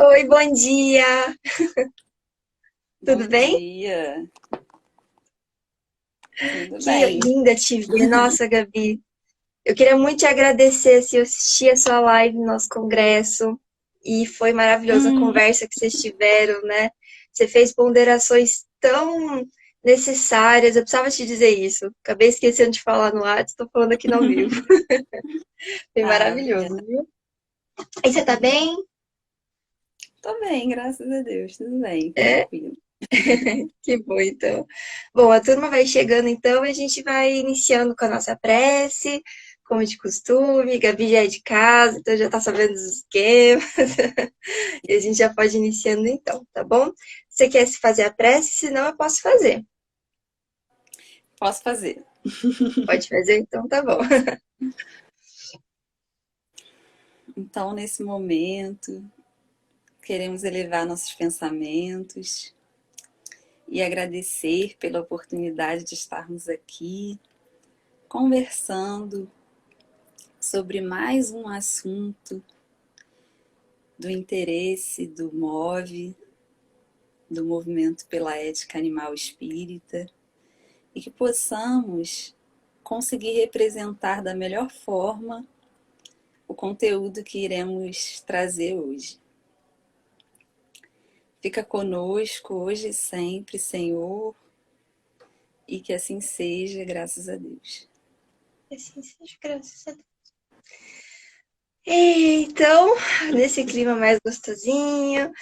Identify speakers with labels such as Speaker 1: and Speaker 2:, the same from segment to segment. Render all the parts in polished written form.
Speaker 1: Oi, bom dia. Tudo
Speaker 2: Bom
Speaker 1: bem?
Speaker 2: dia, tudo
Speaker 1: Que
Speaker 2: bem?
Speaker 1: linda te ver. Nossa, Gabi. Eu queria muito te agradecer, assim, eu assisti a sua live no nosso congresso e foi maravilhosa a
Speaker 2: Hum,
Speaker 1: conversa que vocês tiveram, né? Você fez ponderações tão necessárias. Eu precisava te dizer isso. Acabei esquecendo de falar no WhatsApp, estou falando aqui no ao vivo. Foi
Speaker 2: obrigada.
Speaker 1: maravilhoso, viu? E você tá bem?
Speaker 2: Tô bem, graças a Deus, tudo bem,
Speaker 1: É?
Speaker 2: tranquilo.
Speaker 1: Que bom, então. Bom, a turma vai chegando, então, e a gente vai iniciando com a nossa prece, como de costume. Gabi já é de casa, então já tá sabendo dos esquemas. E a gente já pode ir iniciando, então, tá bom? Você quer se fazer a prece? Senão eu posso fazer.
Speaker 2: Posso fazer?
Speaker 1: Pode fazer? Então tá bom.
Speaker 2: Posso. Então, nesse momento, queremos elevar nossos pensamentos e agradecer pela oportunidade de estarmos aqui conversando sobre mais um assunto do interesse do MOVE, do Movimento pela Ética Animal Espírita, e que possamos conseguir representar da melhor forma o conteúdo que iremos trazer hoje. Fica conosco hoje e sempre, Senhor, e que assim seja, graças a Deus.
Speaker 1: Assim seja, graças a Deus. Então, nesse clima mais gostosinho,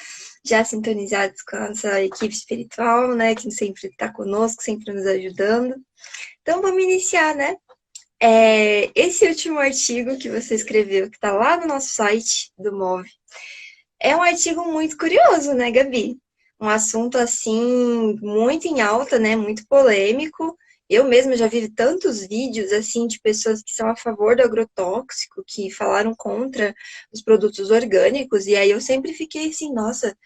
Speaker 1: já sintonizados com a nossa equipe espiritual, né, que sempre está conosco, sempre nos ajudando. Então, vamos iniciar, né? Esse último artigo que você escreveu, que está lá no nosso site do MOVE, é um artigo muito curioso, né, Gabi? Um assunto assim muito em alta, né? Muito polêmico. Eu mesma já vi tantos vídeos assim de pessoas que são a favor do agrotóxico, que falaram contra os produtos orgânicos, e aí eu sempre fiquei assim, nossa,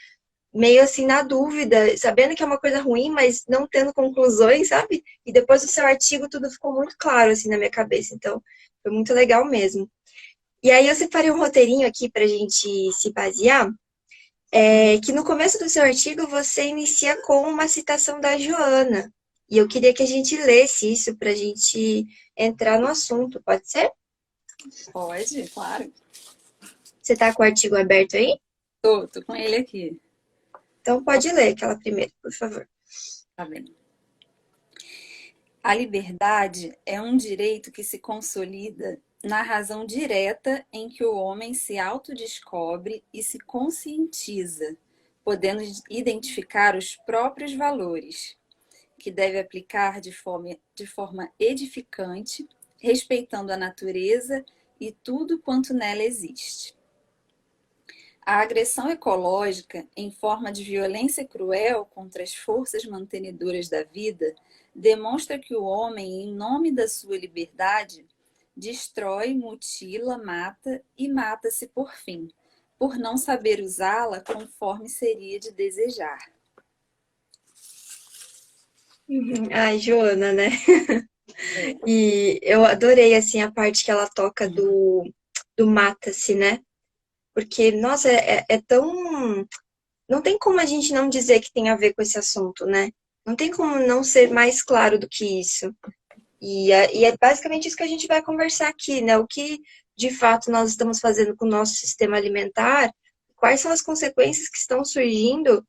Speaker 1: meio assim na dúvida, sabendo que é uma coisa ruim, mas não tendo conclusões, sabe? E depois do seu artigo tudo ficou muito claro assim na minha cabeça, então foi muito legal mesmo. E aí eu separei um roteirinho aqui para a gente se basear, que no começo do seu artigo você inicia com uma citação da Joana. E eu queria que a gente lesse isso para a gente entrar no assunto, pode ser?
Speaker 2: Pode, claro.
Speaker 1: Você está com o artigo aberto aí?
Speaker 2: Tô com ele aqui.
Speaker 1: Então pode ler aquela primeira, por favor.
Speaker 2: Tá bem. A liberdade é um direito que se consolida na razão direta em que o homem se autodescobre e se conscientiza, podendo identificar os próprios valores, que deve aplicar de forma edificante, respeitando a natureza e tudo quanto nela existe. A agressão ecológica, em forma de violência cruel contra as forças mantenedoras da vida, demonstra que o homem, em nome da sua liberdade, destrói, mutila, mata e mata-se por fim, por não saber usá-la conforme seria de desejar.
Speaker 1: Uhum. Ai, Joana, né?
Speaker 2: É.
Speaker 1: E eu adorei, assim, a parte que ela toca do mata-se, né? Porque, nossa, é tão. Não tem como a gente não dizer que tem a ver com esse assunto, né? Não tem como não ser mais claro do que isso. E é basicamente isso que a gente vai conversar aqui, né? O que de fato nós estamos fazendo com o nosso sistema alimentar, quais são as consequências que estão surgindo,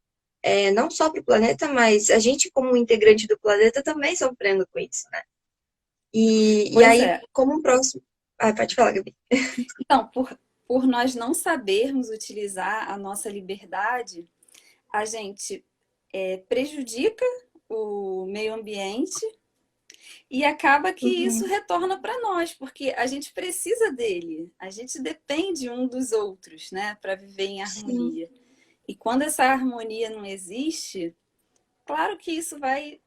Speaker 1: não só para o planeta, mas a gente, como integrante do planeta, também sofrendo com isso, né? E
Speaker 2: Pois
Speaker 1: aí,
Speaker 2: é.
Speaker 1: como um próximo. Ah, pode falar, Gabi.
Speaker 2: Então, por nós não sabermos utilizar a nossa liberdade, a gente prejudica o meio ambiente e acaba que isso
Speaker 1: Uhum,
Speaker 2: retorna para nós, porque a gente precisa dele, a gente depende um dos outros, né, para viver em
Speaker 1: sim.
Speaker 2: harmonia. E quando essa harmonia não existe, claro que isso vai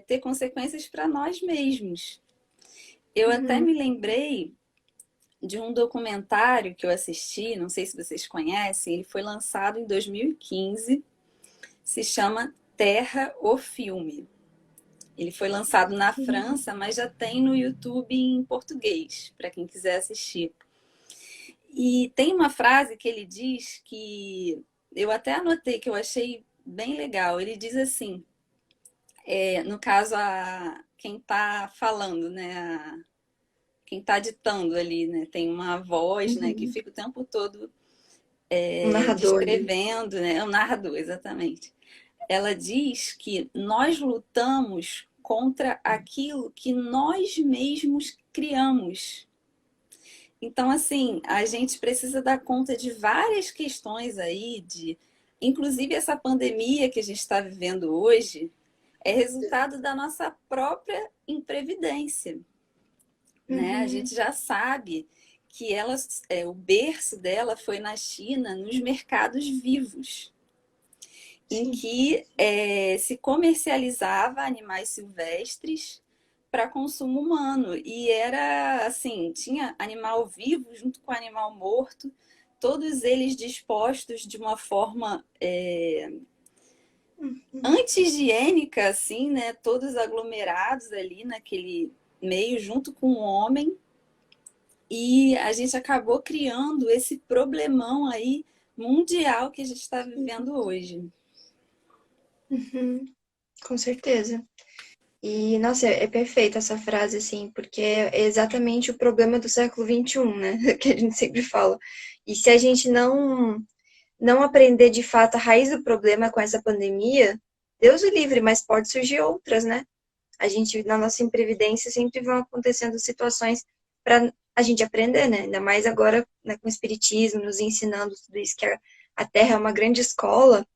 Speaker 2: ter consequências para nós mesmos. Eu até
Speaker 1: Uhum,
Speaker 2: me lembrei de um documentário que eu assisti, não sei se vocês conhecem, ele foi lançado em 2015, se chama Terra, o Filme. Ele foi lançado na
Speaker 1: uhum,
Speaker 2: França, mas já tem no YouTube em português, para quem quiser assistir. E tem uma frase que ele diz que eu até anotei que eu achei bem legal. Ele diz assim, no caso, quem está falando, né? Quem está ditando ali, né? Tem uma voz, né? Que
Speaker 1: Uhum.
Speaker 2: fica o tempo todo
Speaker 1: Um narrador ali.
Speaker 2: descrevendo, né? É o narrador, exatamente. Ela diz que nós lutamos contra aquilo que nós mesmos criamos. Então, assim, a gente precisa dar conta de várias questões aí, inclusive essa pandemia que a gente está vivendo hoje, é resultado da nossa própria imprevidência, né? A
Speaker 1: Uhum.
Speaker 2: gente já sabe que o berço dela foi na China, nos mercados vivos, em
Speaker 1: Sim.
Speaker 2: que se comercializava animais silvestres para consumo humano. E era assim, tinha animal vivo junto com animal morto, todos eles dispostos de uma forma
Speaker 1: Uhum.
Speaker 2: anti-higiênica, assim, né? Todos aglomerados ali naquele meio junto com o homem. E a gente acabou criando esse problemão aí mundial que a gente está vivendo hoje.
Speaker 1: Uhum. Com certeza. E, nossa, é perfeita essa frase, assim, porque é exatamente o problema do século XXI, né? Que a gente sempre fala. E se a gente não aprender de fato a raiz do problema com essa pandemia, Deus o livre, mas pode surgir outras, né? A gente, na nossa imprevidência, sempre vão acontecendo situações para a gente aprender, né? Ainda mais agora, né, com o Espiritismo, nos ensinando tudo isso, que a Terra é uma grande escola.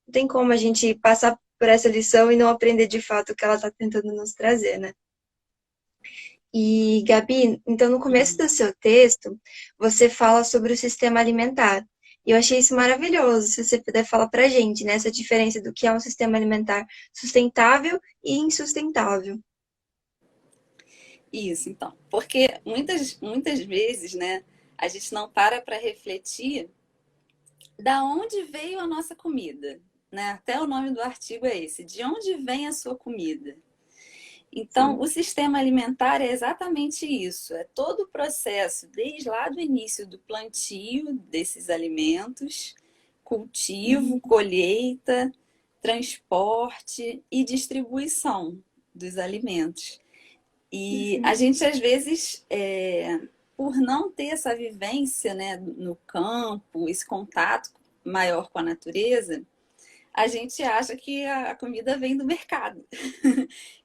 Speaker 1: Não tem como a gente passar por essa lição e não aprender de fato o que ela está tentando nos trazer, né? E, Gabi, então no começo
Speaker 2: Uhum.
Speaker 1: do seu texto, você fala sobre o sistema alimentar. E eu achei isso maravilhoso, se você puder falar para a gente, né, essa diferença do que é um sistema alimentar sustentável e insustentável.
Speaker 2: Isso, então. Porque muitas vezes, né, a gente não para refletir da onde veio a nossa comida, né? Até o nome do artigo é esse, de onde vem a sua comida? Então,
Speaker 1: Sim.
Speaker 2: o sistema alimentar é exatamente isso, é todo o processo, desde lá do início do plantio desses alimentos, cultivo,
Speaker 1: Uhum,
Speaker 2: colheita, transporte e distribuição dos alimentos. E a
Speaker 1: uhum,
Speaker 2: gente, às vezes, por não ter essa vivência, né, no campo, esse contato maior com a natureza, a gente acha que a comida vem do mercado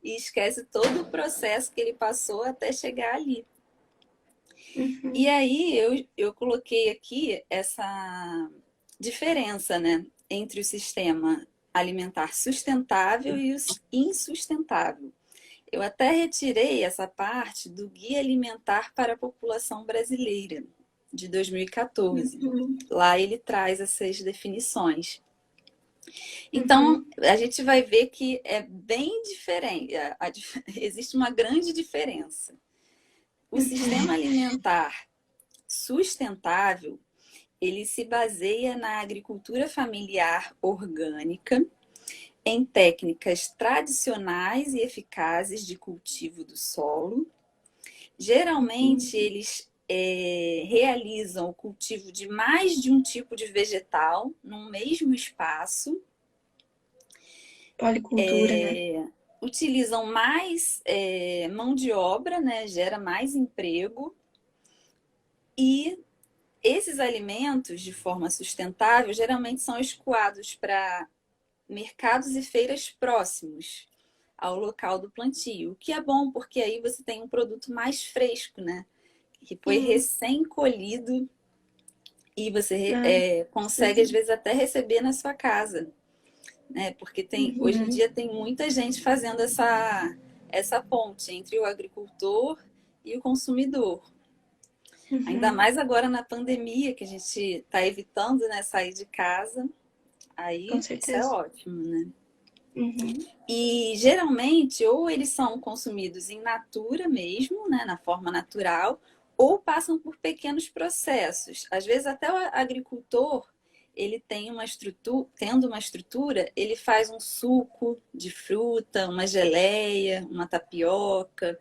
Speaker 2: e esquece todo o processo que ele passou até chegar ali. E
Speaker 1: uhum,
Speaker 2: aí eu coloquei aqui essa diferença, né, entre o sistema alimentar sustentável e o insustentável. Eu até retirei essa parte do Guia Alimentar para a População Brasileira, de 2014.
Speaker 1: uhum,
Speaker 2: Lá ele traz essas definições. Então,
Speaker 1: uhum,
Speaker 2: a gente vai ver que é bem diferente, existe uma grande diferença. O sistema
Speaker 1: uhum,
Speaker 2: alimentar sustentável, ele se baseia na agricultura familiar orgânica, em técnicas tradicionais e eficazes de cultivo do solo. Geralmente,
Speaker 1: uhum.
Speaker 2: eles realizam o cultivo de mais de um tipo de vegetal num mesmo espaço,
Speaker 1: Policultura, né?
Speaker 2: utilizam mais mão de obra, né? Gera mais emprego, e esses alimentos, de forma sustentável, geralmente são escoados para mercados e feiras próximos ao local do plantio, o que é bom, porque aí você tem um produto mais fresco, né? Que foi
Speaker 1: Sim.
Speaker 2: recém-colhido e você
Speaker 1: Ah,
Speaker 2: consegue, às
Speaker 1: sim.
Speaker 2: vezes, até receber na sua casa, né? Porque hoje em
Speaker 1: Uhum,
Speaker 2: dia tem muita gente fazendo essa ponte entre o agricultor e o consumidor. Ainda
Speaker 1: uhum,
Speaker 2: mais agora na pandemia, que a gente está evitando, né, sair de casa,
Speaker 1: com
Speaker 2: aí isso é
Speaker 1: certeza.
Speaker 2: ótimo, né?
Speaker 1: Uhum,
Speaker 2: E geralmente, ou eles são consumidos in natura mesmo, né, na forma natural, ou passam por pequenos processos. Às vezes, até o agricultor, ele tem uma estrutura, tendo uma estrutura, ele faz um suco de fruta, uma geleia, uma tapioca.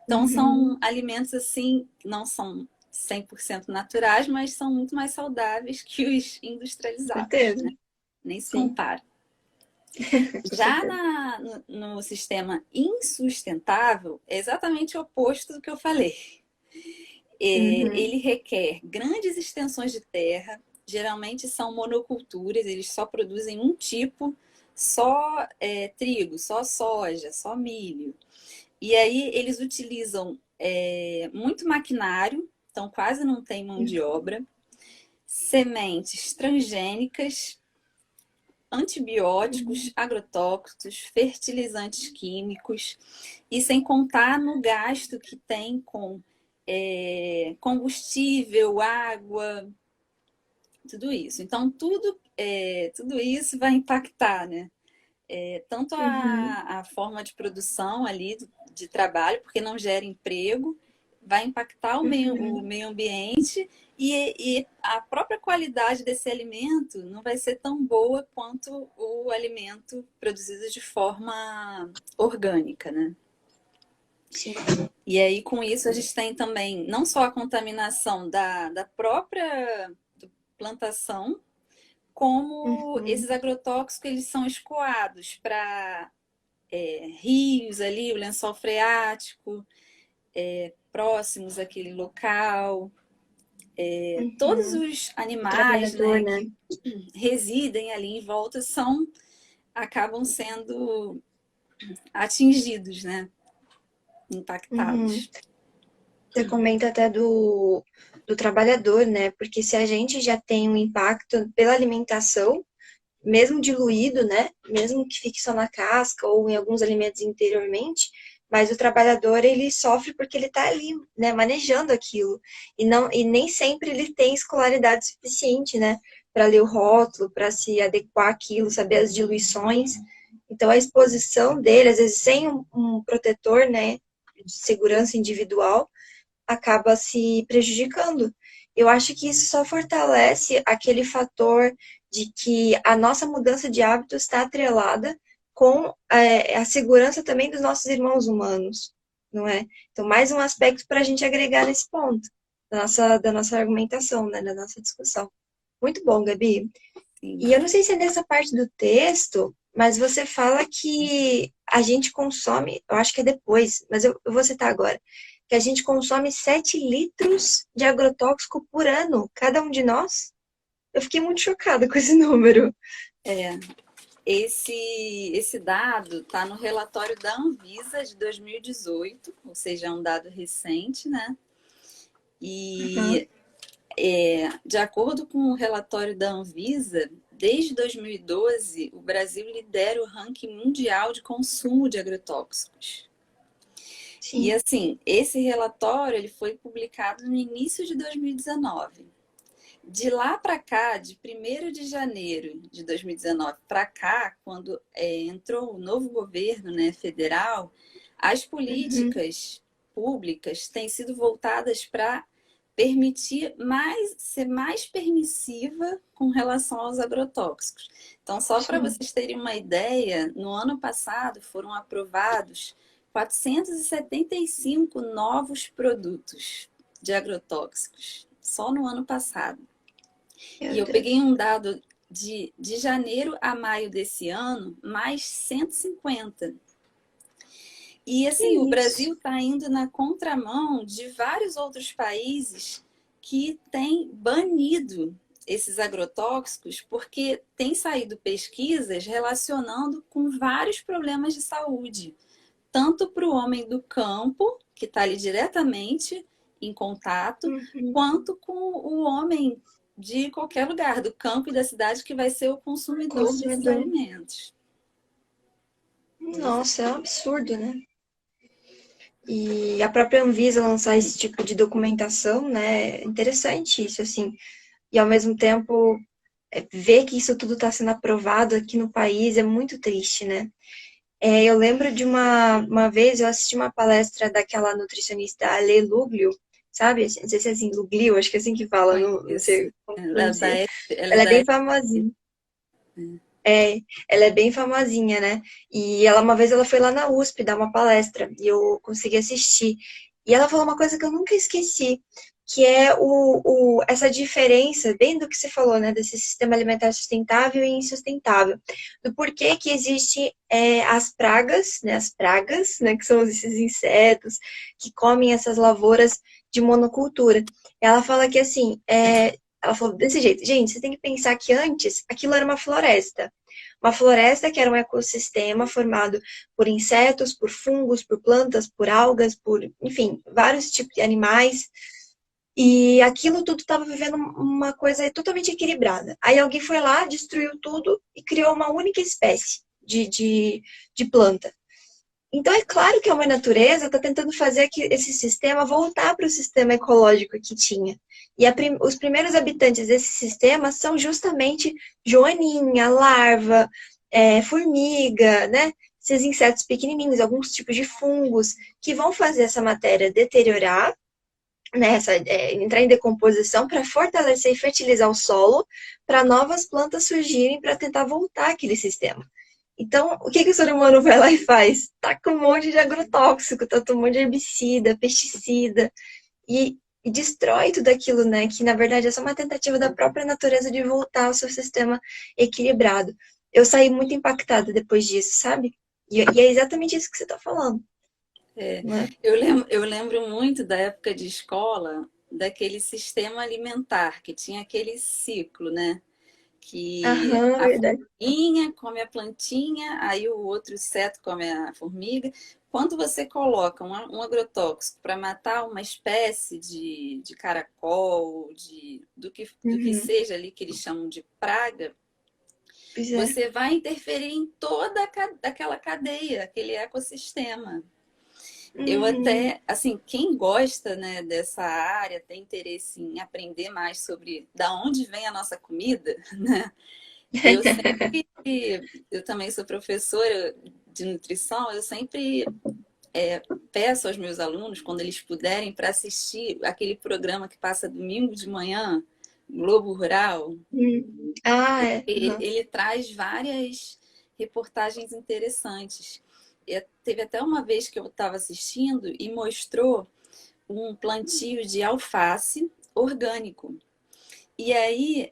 Speaker 2: Então,
Speaker 1: uhum,
Speaker 2: são alimentos assim, que não são 100% naturais, mas são muito mais saudáveis que os
Speaker 1: Com
Speaker 2: industrializados,
Speaker 1: certeza.
Speaker 2: né? Nem se
Speaker 1: Sim,
Speaker 2: compara.
Speaker 1: com
Speaker 2: Já
Speaker 1: certeza.
Speaker 2: no sistema insustentável, é exatamente o oposto do que eu falei.
Speaker 1: Uhum,
Speaker 2: Ele requer grandes extensões de terra, geralmente são monoculturas, eles só produzem um tipo, só trigo, só soja, só milho. E aí eles utilizam muito maquinário, então quase não tem mão de obra, sementes transgênicas, antibióticos,
Speaker 1: uhum,
Speaker 2: agrotóxicos, fertilizantes químicos, e sem contar no gasto que tem com combustível, água, tudo isso. Então, tudo isso vai impactar, né? Tanto
Speaker 1: uhum,
Speaker 2: a forma de produção ali de trabalho, porque não gera emprego, vai impactar o
Speaker 1: uhum.
Speaker 2: meio ambiente e a própria qualidade desse alimento não vai ser tão boa quanto o alimento produzido de forma orgânica, né?
Speaker 1: Sim.
Speaker 2: E aí, com isso, a gente tem também não só a contaminação da própria plantação, como
Speaker 1: Uhum,
Speaker 2: esses agrotóxicos eles são escoados para rios ali, o lençol freático, próximos àquele local. Todos
Speaker 1: uhum.
Speaker 2: os
Speaker 1: O
Speaker 2: animais,
Speaker 1: trabalhador,
Speaker 2: né,
Speaker 1: né?
Speaker 2: que residem ali em volta acabam sendo atingidos, né,
Speaker 1: Uhum.
Speaker 2: impactados.
Speaker 1: Você comenta até do trabalhador, né? Porque se a gente já tem um impacto pela alimentação, mesmo diluído, né? Mesmo que fique só na casca ou em alguns alimentos interiormente, mas o trabalhador ele sofre porque ele está ali, né, manejando aquilo e nem sempre ele tem escolaridade suficiente, né, para ler o rótulo, para se adequar àquilo, saber as diluições. Então a exposição dele, às vezes sem um protetor, né, de segurança individual, acaba se prejudicando. Eu acho que isso só fortalece aquele fator de que a nossa mudança de hábito está atrelada com a segurança também dos nossos irmãos humanos, não é? Então, mais um aspecto para a gente agregar nesse ponto, da nossa argumentação, né, da nossa discussão. Muito bom, Gabi.
Speaker 2: Sim.
Speaker 1: E eu não sei se é nessa parte do texto, mas você fala que a gente consome, eu acho que é depois, mas eu vou citar agora, que a gente consome 7 litros de agrotóxico por ano, cada um de nós. Eu fiquei muito chocada com esse número.
Speaker 2: Esse dado está no relatório da Anvisa de 2018, ou seja, é um dado recente, né?
Speaker 1: Uhum.
Speaker 2: E de acordo com o relatório da Anvisa, desde 2012, o Brasil lidera o ranking mundial de consumo de agrotóxicos. E
Speaker 1: Sim.
Speaker 2: assim, esse relatório ele foi publicado no início de 2019. De lá para cá, de 1º de janeiro de 2019 para cá, quando entrou o novo governo, né, federal, as
Speaker 1: Uhum.
Speaker 2: políticas públicas têm sido voltadas para ser mais permissiva com relação aos agrotóxicos. Então, só para
Speaker 1: Sim.
Speaker 2: vocês terem uma ideia, no ano passado foram aprovados 475 novos produtos de agrotóxicos, só no ano passado. E
Speaker 1: Meu
Speaker 2: eu peguei
Speaker 1: Deus.
Speaker 2: um dado de janeiro a maio desse ano, mais 150. E
Speaker 1: Que
Speaker 2: assim, o
Speaker 1: isso?
Speaker 2: Brasil está indo na contramão de vários outros países que têm banido esses agrotóxicos, porque tem saído pesquisas relacionando com vários problemas de saúde, tanto para o homem do campo, que está ali diretamente em contato,
Speaker 1: Uhum.
Speaker 2: quanto com o homem de qualquer lugar, do campo e da cidade, que vai ser o consumidor desses
Speaker 1: Consumidor.
Speaker 2: alimentos. Pois é.
Speaker 1: Nossa, é um absurdo, né? E a própria Anvisa lançar esse tipo de documentação, né? É interessante isso, assim. E ao mesmo tempo, ver que isso tudo está sendo aprovado aqui no país é muito triste, né? Eu lembro de uma vez eu assisti uma palestra daquela nutricionista Ale Luglio, sabe? Não sei se é assim, Luglio, acho que é assim que fala, não
Speaker 2: Conheço.
Speaker 1: sei como
Speaker 2: Ela é da
Speaker 1: pronunciar.
Speaker 2: F, ela é
Speaker 1: Ela é
Speaker 2: da
Speaker 1: bem
Speaker 2: F.
Speaker 1: famosinha. É, ela é bem famosinha, né? E ela uma vez ela foi lá na USP dar uma palestra e eu consegui assistir. E ela falou uma coisa que eu nunca esqueci. que é essa diferença, bem do que você falou, né, desse sistema alimentar sustentável e insustentável, do porquê que existe as pragas, né, que são esses insetos que comem essas lavouras de monocultura. Ela fala que assim, ela falou desse jeito, gente, você tem que pensar que antes aquilo era uma floresta. Uma floresta que era um ecossistema formado por insetos, por fungos, por plantas, por algas, por, enfim, vários tipos de animais. E aquilo tudo estava vivendo uma coisa totalmente equilibrada. Aí alguém foi lá, destruiu tudo e criou uma única espécie de planta. Então é claro que a mãe natureza está tentando fazer esse sistema voltar para o sistema ecológico que tinha. E os primeiros habitantes desse sistema são justamente joaninha, larva, formiga, né? Esses insetos pequenininhos, alguns tipos de fungos, que vão fazer essa matéria deteriorar, né, entrar em decomposição para fortalecer e fertilizar o solo, para novas plantas surgirem para tentar voltar aquele sistema. Então, o que o ser humano vai lá e faz? Taca um monte de agrotóxico, taca um monte de herbicida, pesticida, e destrói tudo aquilo, né? Que na verdade é só uma tentativa da própria natureza de voltar ao seu sistema equilibrado. Eu saí muito impactada depois disso, sabe? E é exatamente isso que você está falando. Né?
Speaker 2: Eu lembro muito da época de escola, daquele sistema alimentar, que tinha aquele ciclo, né? Que
Speaker 1: Aham,
Speaker 2: a
Speaker 1: verdade.
Speaker 2: formiguinha come a plantinha, aí o outro inseto come a formiga. Quando você coloca um agrotóxico para matar uma espécie de caracol, do que
Speaker 1: Uhum.
Speaker 2: seja ali que eles chamam de praga,
Speaker 1: Pois é.
Speaker 2: você vai interferir em toda aquela cadeia, aquele ecossistema. Eu
Speaker 1: Uhum.
Speaker 2: até, assim, quem gosta, né, dessa área, tem interesse em aprender mais sobre da onde vem a nossa comida, né? Eu sempre, eu também sou professora de nutrição, eu sempre peço aos meus alunos, quando eles puderem, para assistir aquele programa que passa domingo de manhã, Globo Rural.
Speaker 1: Ah, é. Uhum.
Speaker 2: Ele traz várias reportagens interessantes. Teve até uma vez que eu estava assistindo e mostrou um plantio de alface orgânico. E aí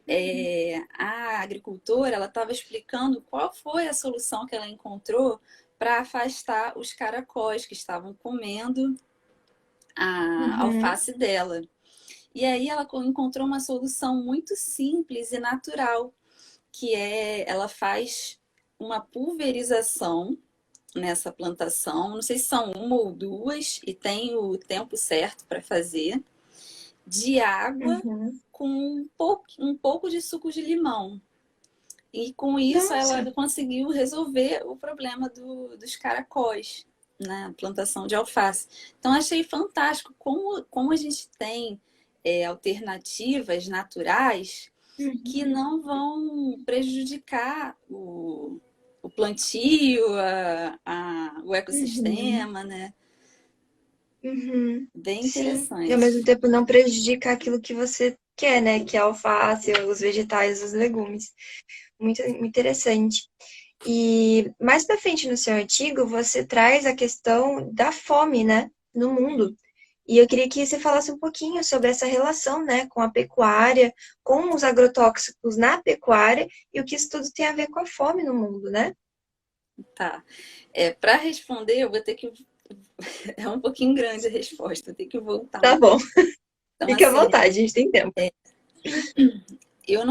Speaker 2: a agricultora ela estava explicando qual foi a solução que ela encontrou para afastar os caracóis que estavam comendo a
Speaker 1: Uhum.
Speaker 2: alface dela. E aí ela encontrou uma solução muito simples e natural, que ela faz uma pulverização nessa plantação, não sei se são uma ou duas, e tem o tempo certo para fazer, de água
Speaker 1: Uhum.
Speaker 2: com um pouco de suco de limão. E com isso
Speaker 1: Nossa.
Speaker 2: ela conseguiu resolver o problema dos caracóis na plantação de alface. Então achei fantástico como a gente tem alternativas naturais que
Speaker 1: Uhum.
Speaker 2: não vão prejudicar o plantio, o
Speaker 1: Uhum.
Speaker 2: ecossistema, né?
Speaker 1: Uhum.
Speaker 2: Bem
Speaker 1: Sim. E ao mesmo
Speaker 2: interessante.
Speaker 1: tempo não prejudicar aquilo que você quer, né? Que é a alface, os vegetais, os legumes. Muito interessante. E mais para frente no seu artigo, você traz a questão da fome, né, no mundo. E eu queria que você falasse um pouquinho sobre essa relação, né, com a pecuária, com os agrotóxicos na pecuária e o que isso tudo tem a ver com a fome no mundo, né?
Speaker 2: Tá. Para responder, eu vou ter que. É um pouquinho grande a resposta, vou ter que voltar um
Speaker 1: Tá bom,
Speaker 2: pouco. Então,
Speaker 1: fique à
Speaker 2: assim,
Speaker 1: vontade, a gente tem tempo.
Speaker 2: eu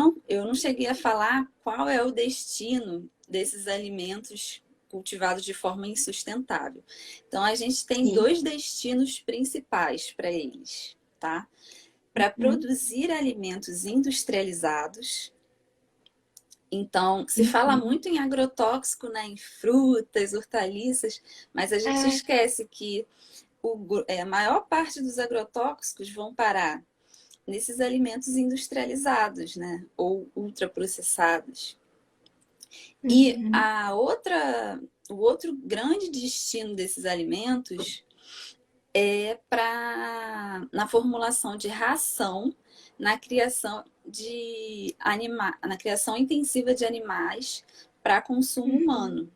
Speaker 2: não cheguei a falar qual é o destino desses alimentos cultivados de forma insustentável. Então, a gente tem
Speaker 1: Sim.
Speaker 2: dois destinos principais para eles, tá? Para
Speaker 1: Uhum.
Speaker 2: produzir alimentos industrializados. Então, se fala
Speaker 1: Uhum.
Speaker 2: muito em agrotóxico, né, em frutas, hortaliças, mas a gente
Speaker 1: É.
Speaker 2: esquece que a maior parte dos agrotóxicos vão parar nesses alimentos industrializados, né, ou ultraprocessados. E
Speaker 1: Uhum.
Speaker 2: o outro grande destino desses alimentos é na formulação de ração, na criação na criação intensiva de animais para consumo
Speaker 1: Uhum.
Speaker 2: humano.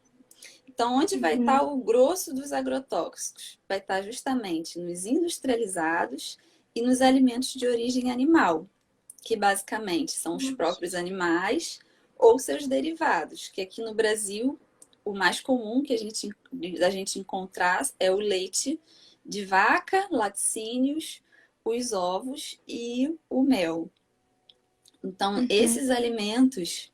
Speaker 2: Então, onde vai estar
Speaker 1: Uhum.
Speaker 2: o grosso dos agrotóxicos? Vai estar justamente nos industrializados e nos alimentos de origem animal, que basicamente são os próprios animais ou seus derivados, que aqui no Brasil o mais comum que a gente encontrar é o leite de vaca, laticínios, os ovos e o mel. Então,
Speaker 1: Uhum.
Speaker 2: esses alimentos.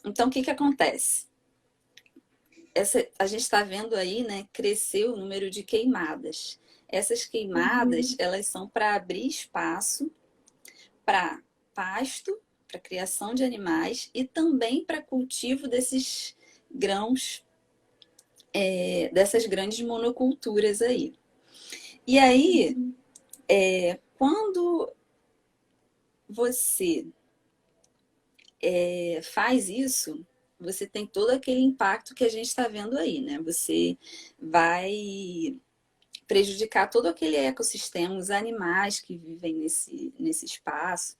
Speaker 2: Então, o que acontece? A gente está vendo aí, né, crescer o número de queimadas. Essas queimadas,
Speaker 1: Uhum.
Speaker 2: elas são para abrir espaço para pasto, para criação de animais e também para cultivo desses grãos, dessas grandes monoculturas aí. E aí,
Speaker 1: Uhum.
Speaker 2: quando você faz isso, você tem todo aquele impacto que a gente está vendo aí, né? Você vai prejudicar todo aquele ecossistema, os animais que vivem nesse espaço.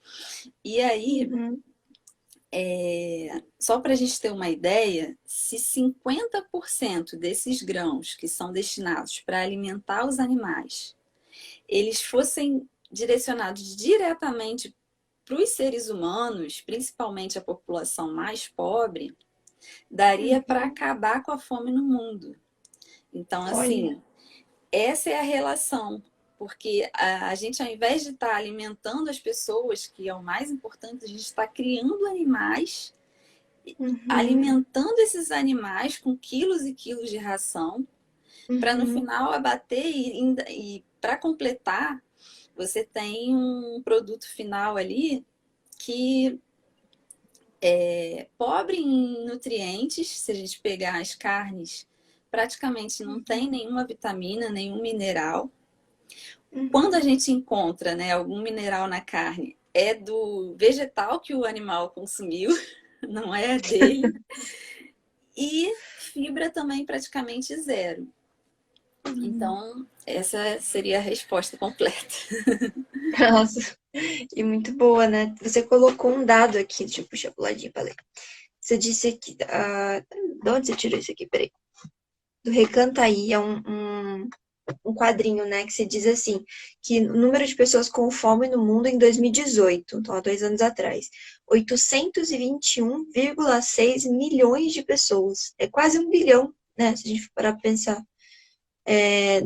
Speaker 2: E aí,
Speaker 1: Uhum.
Speaker 2: só para a gente ter uma ideia, se 50% desses grãos que são destinados para alimentar os animais, eles fossem direcionados diretamente para os seres humanos, principalmente a população mais pobre, daria para
Speaker 1: Uhum.
Speaker 2: acabar com a fome no mundo. Então,
Speaker 1: Olha.
Speaker 2: assim, essa é a relação. Porque a gente, ao invés de estar alimentando as pessoas, que é o mais importante, a gente está criando animais,
Speaker 1: Uhum.
Speaker 2: alimentando esses animais com quilos e quilos de ração, para no
Speaker 1: Uhum.
Speaker 2: final abater e para completar, você tem um produto final ali que é pobre em nutrientes. Se a gente pegar as carnes, praticamente não tem nenhuma vitamina, nenhum mineral. Quando a
Speaker 1: Uhum.
Speaker 2: gente encontra, né, algum mineral na carne, é do vegetal que o animal consumiu, não é dele. E fibra também praticamente zero.
Speaker 1: Uhum.
Speaker 2: Então, essa seria a resposta completa.
Speaker 1: Nossa, e muito boa, né? Você colocou um dado aqui, deixa eu puxar pro ladinho pra ler. Você disse que. De onde você tirou isso aqui? Peraí. Do Recanto Aí é um quadrinho, né? Que se diz assim: que o número de pessoas com fome no mundo em 2018, então há 2 anos atrás, 821,6 milhões de pessoas. É quase 1 bilhão, né? Se a gente for parar pra pensar.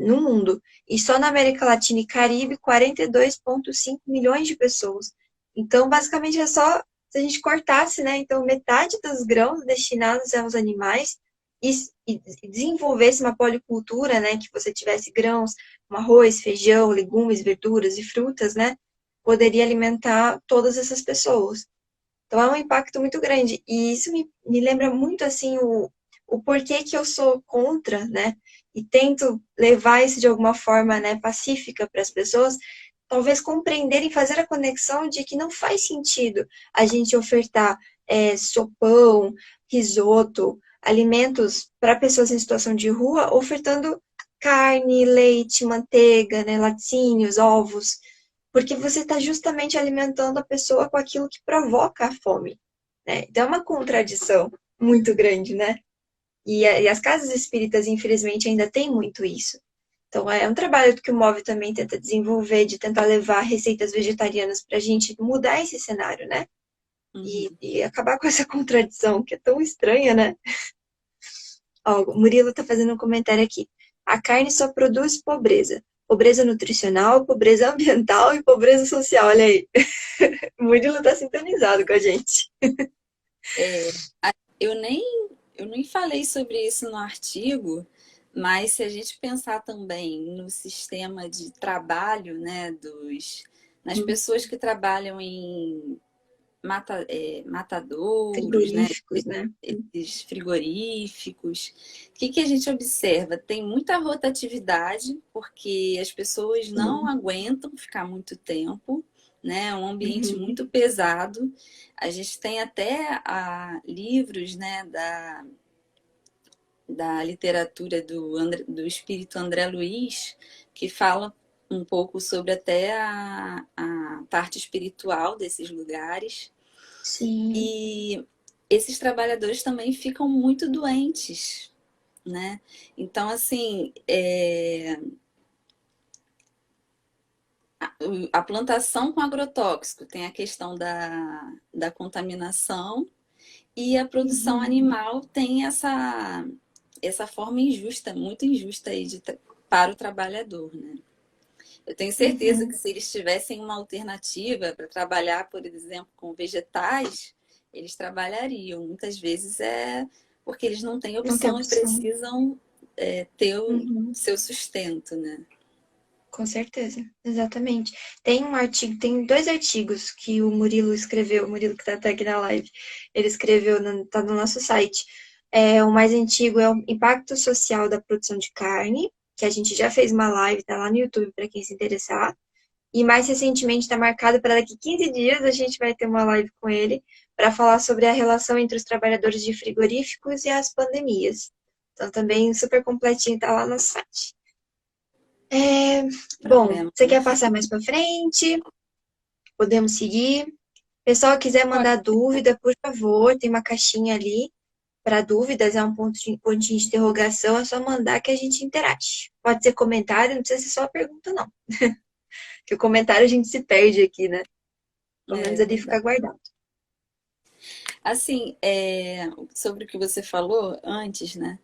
Speaker 1: No mundo. E só na América Latina e Caribe, 42,5 milhões de pessoas. Então, basicamente, é só se a gente cortasse, né? Então, metade dos grãos destinados aos animais e, e desenvolvesse uma policultura, né? Que você tivesse grãos, como arroz, feijão, legumes, verduras e frutas, né? Poderia alimentar todas essas pessoas. Então, é um impacto muito grande. E isso me lembra muito, assim, o porquê que eu sou contra, né? E tento levar isso de alguma forma, né, pacífica para as pessoas, talvez compreenderem, fazer a conexão de que não faz sentido a gente ofertar sopão, risoto, alimentos para pessoas em situação de rua, ofertando carne, leite, manteiga, né, laticínios, ovos, porque você está justamente alimentando a pessoa com aquilo que provoca a fome, né? Então é uma contradição muito grande, né? E as casas espíritas, infelizmente, ainda tem muito isso. Então é um trabalho que o Move também tenta desenvolver, de tentar levar receitas vegetarianas para a gente mudar esse cenário, né? E,
Speaker 2: Uhum.
Speaker 1: e acabar com essa contradição que é tão estranha, né? Ó, o Murilo está fazendo um comentário aqui. A carne só produz pobreza. Pobreza nutricional, pobreza ambiental e pobreza social. Olha aí. O Murilo está sintonizado com a gente.
Speaker 2: Eu nem, eu nem falei sobre isso no artigo, mas se a gente pensar também no sistema de trabalho, né, nas pessoas que trabalham em matadouros, né,
Speaker 1: Frigoríficos, né?
Speaker 2: esses frigoríficos, o que a gente observa? Tem muita rotatividade, porque as pessoas não
Speaker 1: Sim.
Speaker 2: aguentam ficar muito tempo, né? É um ambiente
Speaker 1: Uhum.
Speaker 2: muito pesado. A gente tem até livros, né, da literatura do espírito André Luiz, que fala um pouco sobre até a parte espiritual desses lugares.
Speaker 1: Sim.
Speaker 2: E esses trabalhadores também ficam muito doentes, né? Então, assim, a plantação com agrotóxico tem a questão da contaminação e a produção
Speaker 1: Uhum.
Speaker 2: animal tem essa forma injusta, muito injusta aí para o trabalhador, né? Eu tenho certeza que
Speaker 1: Uhum.
Speaker 2: se eles tivessem uma alternativa para trabalhar, por exemplo, com vegetais, eles trabalhariam. Muitas vezes é porque eles não têm
Speaker 1: Não tem
Speaker 2: opção e
Speaker 1: opção.
Speaker 2: precisam ter o
Speaker 1: Uhum.
Speaker 2: seu sustento, né?
Speaker 1: Com certeza, exatamente. Tem um artigo, tem dois artigos que o Murilo escreveu, o Murilo que tá até aqui na live, ele escreveu, tá no nosso site. O mais antigo é o Impacto Social da Produção de Carne, que a gente já fez uma live, tá lá no YouTube para quem se interessar. E mais recentemente está marcado para daqui 15 dias a gente vai ter uma live com ele para falar sobre a relação entre os trabalhadores de frigoríficos e as pandemias. Então também super completinho, tá lá no site. Bom,
Speaker 2: Problema.
Speaker 1: você quer passar mais para frente? Podemos seguir. Pessoal, quiser
Speaker 2: Pode.
Speaker 1: mandar dúvida, por favor, tem uma caixinha ali para dúvidas, é um pontinho de interrogação, é só mandar que a gente interage. Pode ser comentário, não precisa ser só pergunta, não. Que o comentário a gente se perde aqui, né? Pelo menos
Speaker 2: É
Speaker 1: ali
Speaker 2: verdade.
Speaker 1: fica guardado.
Speaker 2: Assim, sobre o que você falou antes, né?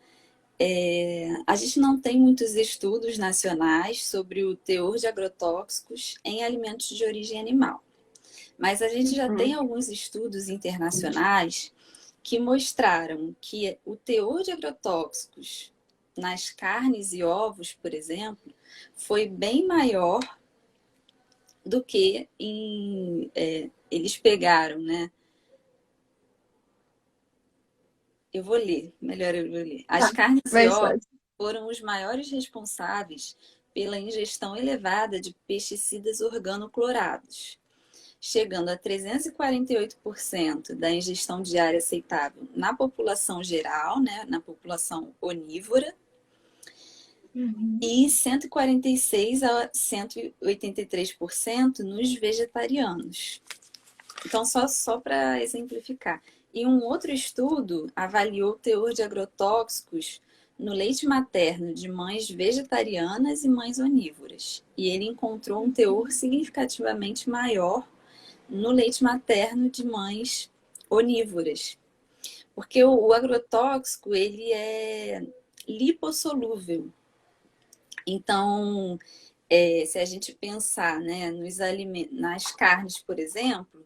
Speaker 2: A gente não tem muitos estudos nacionais sobre o teor de agrotóxicos em alimentos de origem animal. Mas a gente já tem
Speaker 1: Uhum.
Speaker 2: alguns estudos internacionais que mostraram que o teor de agrotóxicos nas carnes e ovos, por exemplo, foi bem maior do que eles pegaram, né? Eu vou ler, melhor eu vou ler. As
Speaker 1: Tá,
Speaker 2: carnes e
Speaker 1: mais
Speaker 2: ovos
Speaker 1: fácil.
Speaker 2: foram os maiores responsáveis pela ingestão elevada de pesticidas organoclorados, chegando a 348% da ingestão diária aceitável na população geral, né, na população onívora,
Speaker 1: Uhum.
Speaker 2: e 146 a 183% nos vegetarianos. Então, só para exemplificar. E um outro estudo avaliou o teor de agrotóxicos no leite materno de mães vegetarianas e mães onívoras. E ele encontrou um teor significativamente maior no leite materno de mães onívoras. Porque o agrotóxico, ele é lipossolúvel. Então, se a gente pensar, né, nas carnes, por exemplo,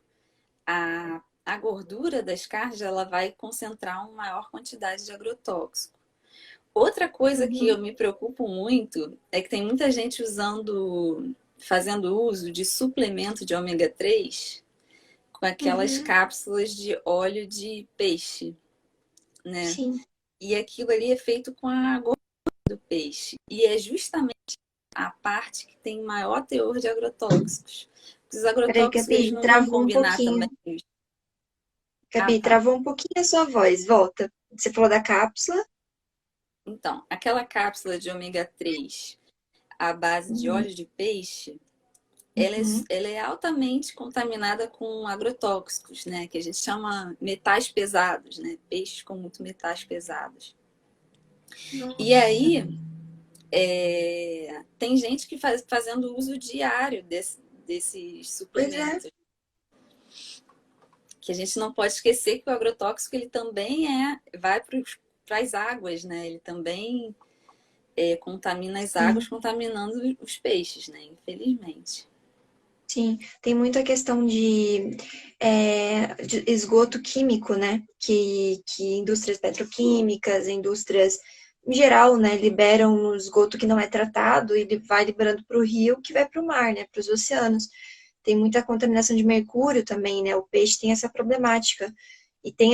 Speaker 2: a gordura das carnes ela vai concentrar uma maior quantidade de agrotóxico. Outra coisa que eu
Speaker 1: Uhum.
Speaker 2: me preocupo muito é que tem muita gente fazendo uso de suplemento de ômega 3 com aquelas
Speaker 1: Uhum.
Speaker 2: cápsulas de óleo de peixe, né?
Speaker 1: Sim.
Speaker 2: E aquilo ali é feito com a gordura do peixe. E é justamente a parte que tem maior teor de agrotóxicos. Os
Speaker 1: Peraí,
Speaker 2: agrotóxicos eles
Speaker 1: Gabi,
Speaker 2: não vão
Speaker 1: travou um
Speaker 2: combinar também.
Speaker 1: pouquinho.
Speaker 2: Ah,
Speaker 1: Gabi,
Speaker 2: tá.
Speaker 1: travou um pouquinho a sua voz. Volta. Você falou da cápsula.
Speaker 2: Então, aquela cápsula de ômega 3 à base de
Speaker 1: Uhum.
Speaker 2: óleo de peixe,
Speaker 1: Uhum.
Speaker 2: ela é altamente contaminada com agrotóxicos, né? Que a gente chama metais pesados, né? Peixes com muito metais pesados. E
Speaker 1: Nossa.
Speaker 2: aí, tem gente que fazendo uso diário desses
Speaker 1: Pois é.
Speaker 2: suplementos. Que a gente não pode esquecer que o agrotóxico ele também vai para as águas, né? Ele também contamina as águas,
Speaker 1: Sim.
Speaker 2: contaminando os peixes, né? Infelizmente.
Speaker 1: Sim, tem muita questão de esgoto químico, né? Que indústrias petroquímicas, indústrias em geral, né, liberam um esgoto que não é tratado e ele vai liberando para o rio, que vai para o mar, né? Para os oceanos. Tem muita contaminação de mercúrio também, né? O peixe tem essa problemática. E tem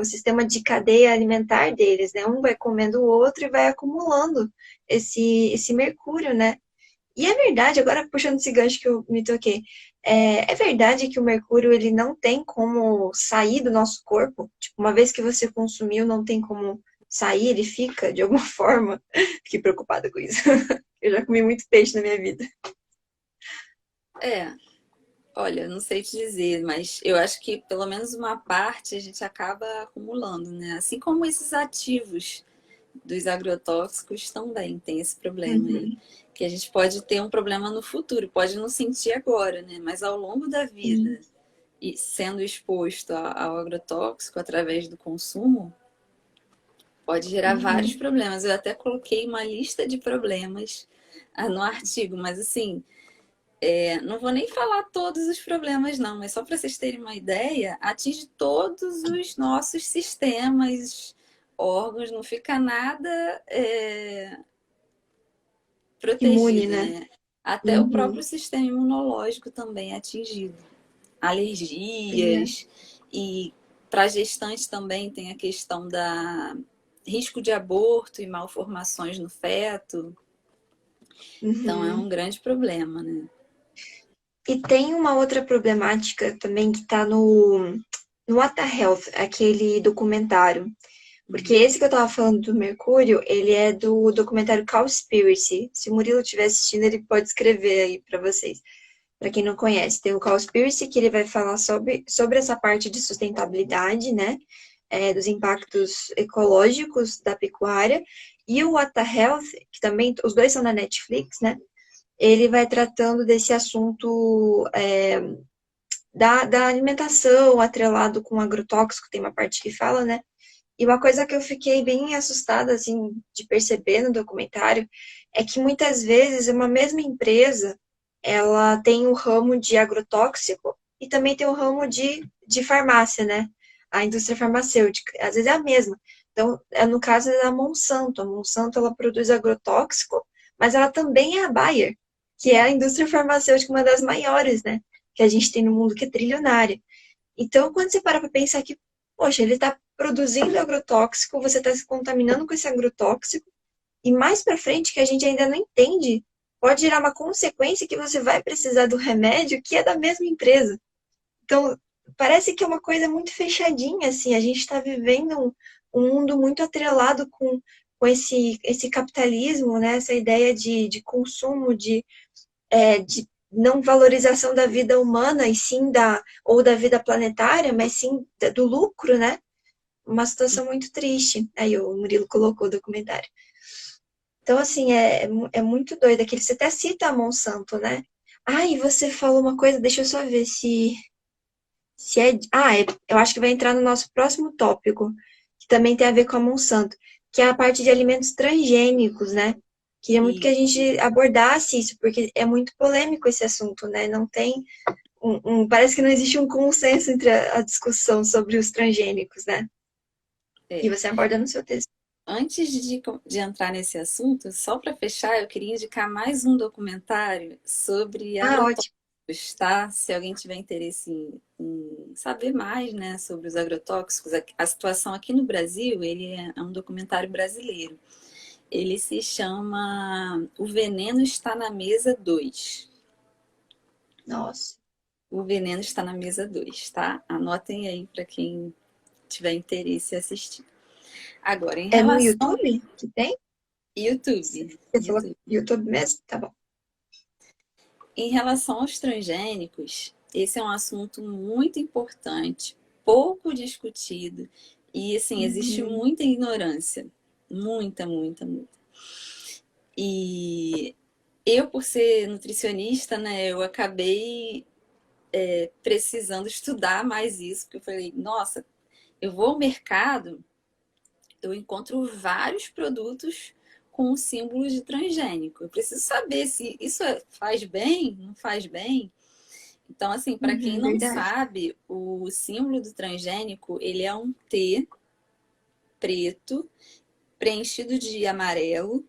Speaker 1: o sistema de cadeia alimentar deles, né? Um vai comendo o outro e vai acumulando esse mercúrio, né? E é verdade, agora puxando esse gancho que eu me toquei, é verdade que o mercúrio ele não tem como sair do nosso corpo? Tipo, uma vez que você consumiu, não tem como sair, ele fica de alguma forma? Fiquei preocupada com isso. Eu já comi muito peixe na minha vida.
Speaker 2: É, olha, não sei te dizer, mas eu acho que pelo menos uma parte a gente acaba acumulando, né? Assim como esses ativos dos agrotóxicos também tem esse problema aí.
Speaker 1: Uhum.
Speaker 2: Que a gente pode ter um problema no futuro, pode não sentir agora, né? Mas ao longo da
Speaker 1: Sim.
Speaker 2: vida, e sendo exposto ao agrotóxico através do consumo, pode gerar vários
Speaker 1: Uhum.
Speaker 2: problemas. Eu até coloquei uma lista de problemas no artigo, mas assim, não vou nem falar todos os problemas, não, mas só para vocês terem uma ideia, atinge todos os nossos sistemas, órgãos, não fica nada
Speaker 1: Imune,
Speaker 2: protegido,
Speaker 1: né?
Speaker 2: né? Até o próprio
Speaker 1: Uhum.
Speaker 2: sistema imunológico também é atingido.
Speaker 1: Sim, é.
Speaker 2: Alergias e para gestantes também tem a questão da risco de aborto e malformações no feto. Então é
Speaker 1: Uhum.
Speaker 2: um grande problema, né?
Speaker 1: E tem uma outra problemática também que está no What the Health, aquele documentário. Porque
Speaker 2: Uhum.
Speaker 1: esse que eu tava falando do Mercúrio, ele é do documentário Cowspiracy. Se o Murilo estiver assistindo, ele pode escrever aí para vocês. Para quem não conhece, tem o Cowspiracy, que ele vai falar sobre essa parte de sustentabilidade, né? Dos impactos ecológicos da pecuária. E o What the Health, que também, os dois são na Netflix, né? Ele vai tratando desse assunto da alimentação atrelado com agrotóxico, tem uma parte que fala, né? E uma coisa que eu fiquei bem assustada, assim, de perceber no documentário, é que muitas vezes uma mesma empresa, ela tem o ramo de agrotóxico e também tem o ramo de farmácia, né? A indústria farmacêutica, às vezes é a mesma. Então, no caso é da Monsanto. A Monsanto, ela produz agrotóxico, mas ela também é a Bayer, que é a indústria farmacêutica, uma das maiores, né? Que a gente tem no mundo, que é trilionária. Então, quando você para para pensar que, poxa, ele está produzindo agrotóxico, você está se contaminando com esse agrotóxico, e mais para frente, que a gente ainda não entende, pode gerar uma consequência que você vai precisar do remédio que é da mesma empresa. Então, parece que é uma coisa muito fechadinha, assim, a gente está vivendo um mundo muito atrelado com esse capitalismo, né? Essa ideia de consumo, de não valorização da vida humana, e sim ou da vida planetária, mas sim do lucro, né? Uma situação muito triste. Aí o Murilo colocou o documentário. Então, assim, é muito doido. Aquele, você até cita a Monsanto, né? Ah, e você falou uma coisa, deixa eu só ver se é. Ah, eu acho que vai entrar no nosso próximo tópico, que também tem a ver com a Monsanto, que é a parte de alimentos transgênicos, né? Queria muito que a
Speaker 2: Isso.
Speaker 1: gente abordasse isso, porque é muito polêmico esse assunto, né? Não tem parece que não existe um consenso entre a discussão sobre os transgênicos, né? E
Speaker 2: É.
Speaker 1: você aborda no seu texto.
Speaker 2: Antes de entrar nesse assunto, só para fechar, eu queria indicar mais um documentário sobre
Speaker 1: Ah,
Speaker 2: agrotóxicos,
Speaker 1: ótimo.
Speaker 2: tá? Se alguém tiver interesse em saber mais, né, sobre os agrotóxicos, a situação aqui no Brasil, ele é um documentário brasileiro. Ele se chama O Veneno Está na Mesa 2.
Speaker 1: Nossa.
Speaker 2: O Veneno Está na Mesa 2, tá? Anotem aí para quem tiver interesse em assistir. Agora, em
Speaker 1: É no
Speaker 2: relação
Speaker 1: YouTube que tem?
Speaker 2: YouTube,
Speaker 1: Você falou
Speaker 2: YouTube.
Speaker 1: YouTube mesmo? Tá bom.
Speaker 2: Em relação aos transgênicos, esse é um assunto muito importante, pouco discutido e assim, existe
Speaker 1: Uhum.
Speaker 2: muita ignorância, muita, muita, muita. E eu, por ser nutricionista, né, eu acabei precisando estudar mais isso, porque eu falei, nossa, eu vou ao mercado, eu encontro vários produtos com símbolos de transgênico. Eu preciso saber se isso faz bem, não faz bem. Então, assim, para quem
Speaker 1: Uhum,
Speaker 2: não
Speaker 1: verdade.
Speaker 2: sabe, o símbolo do transgênico, ele é um T preto preenchido de amarelo.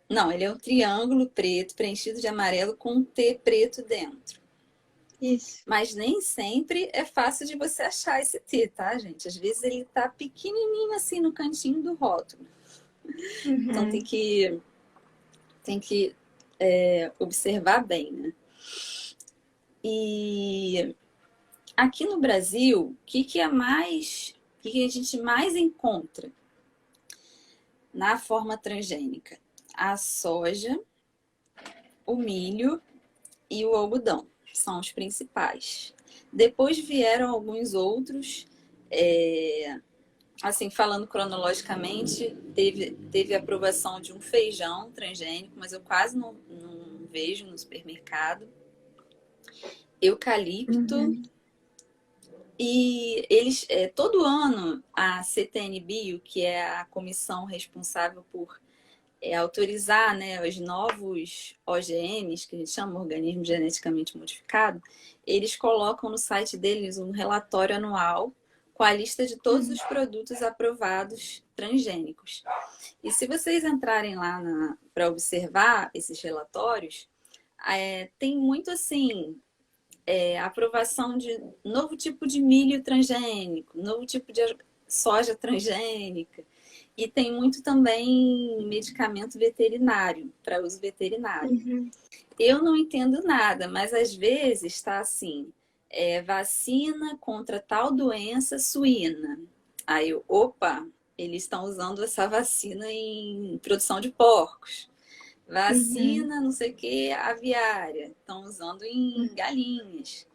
Speaker 2: Não, ele é um triângulo preto preenchido de amarelo com um T preto dentro.
Speaker 1: Isso.
Speaker 2: Mas nem sempre é fácil de você achar esse T, tá, gente? Às vezes ele tá pequenininho assim no cantinho do rótulo. Então
Speaker 1: Uhum.
Speaker 2: tem que observar bem, né? E aqui no Brasil, o que a gente mais encontra na forma transgênica? A soja, o milho e o algodão são os principais. Depois vieram alguns outros, assim, falando cronologicamente, teve aprovação de um feijão transgênico, mas eu quase não vejo no supermercado. Eucalipto.
Speaker 1: Uhum.
Speaker 2: E eles, todo ano, a CTN-Bio, que é a comissão responsável por autorizar, né, os novos OGMs, que a gente chama organismo geneticamente modificado, eles colocam no site deles um relatório anual com a lista de todos os produtos aprovados transgênicos. E se vocês entrarem lá para observar esses relatórios, tem muito assim, aprovação de novo tipo de milho transgênico, novo tipo de soja transgênica. E tem muito também medicamento veterinário, para uso veterinário.
Speaker 1: Uhum.
Speaker 2: Eu não entendo nada, mas às vezes está assim, vacina contra tal doença suína. Aí eu, opa, eles estão usando essa vacina em produção de porcos.
Speaker 1: Uhum.
Speaker 2: Vacina, não sei o que, aviária. Estão usando em galinhas.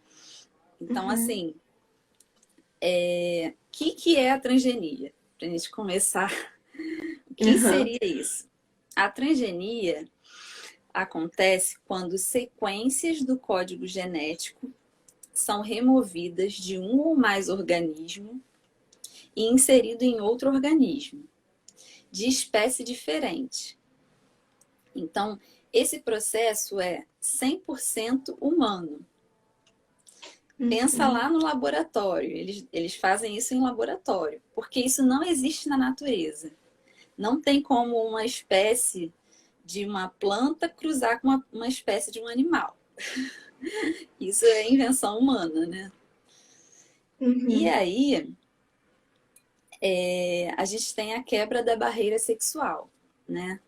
Speaker 2: Então,
Speaker 1: Uhum.
Speaker 2: assim, o que é a transgenia? Para a gente começar, o que
Speaker 1: Uhum.
Speaker 2: seria isso? A transgenia acontece quando sequências do código genético são removidas de um ou mais organismos e inserido em outro organismo, de espécie diferente. Então, esse processo é 100% humano. Pensa
Speaker 1: Uhum.
Speaker 2: lá no laboratório, eles fazem isso em laboratório, porque isso não existe na natureza. Não tem como uma espécie de uma planta cruzar com uma espécie de um animal. Isso é invenção humana, né? E
Speaker 1: Uhum.
Speaker 2: aí, a gente tem a quebra da barreira sexual, né?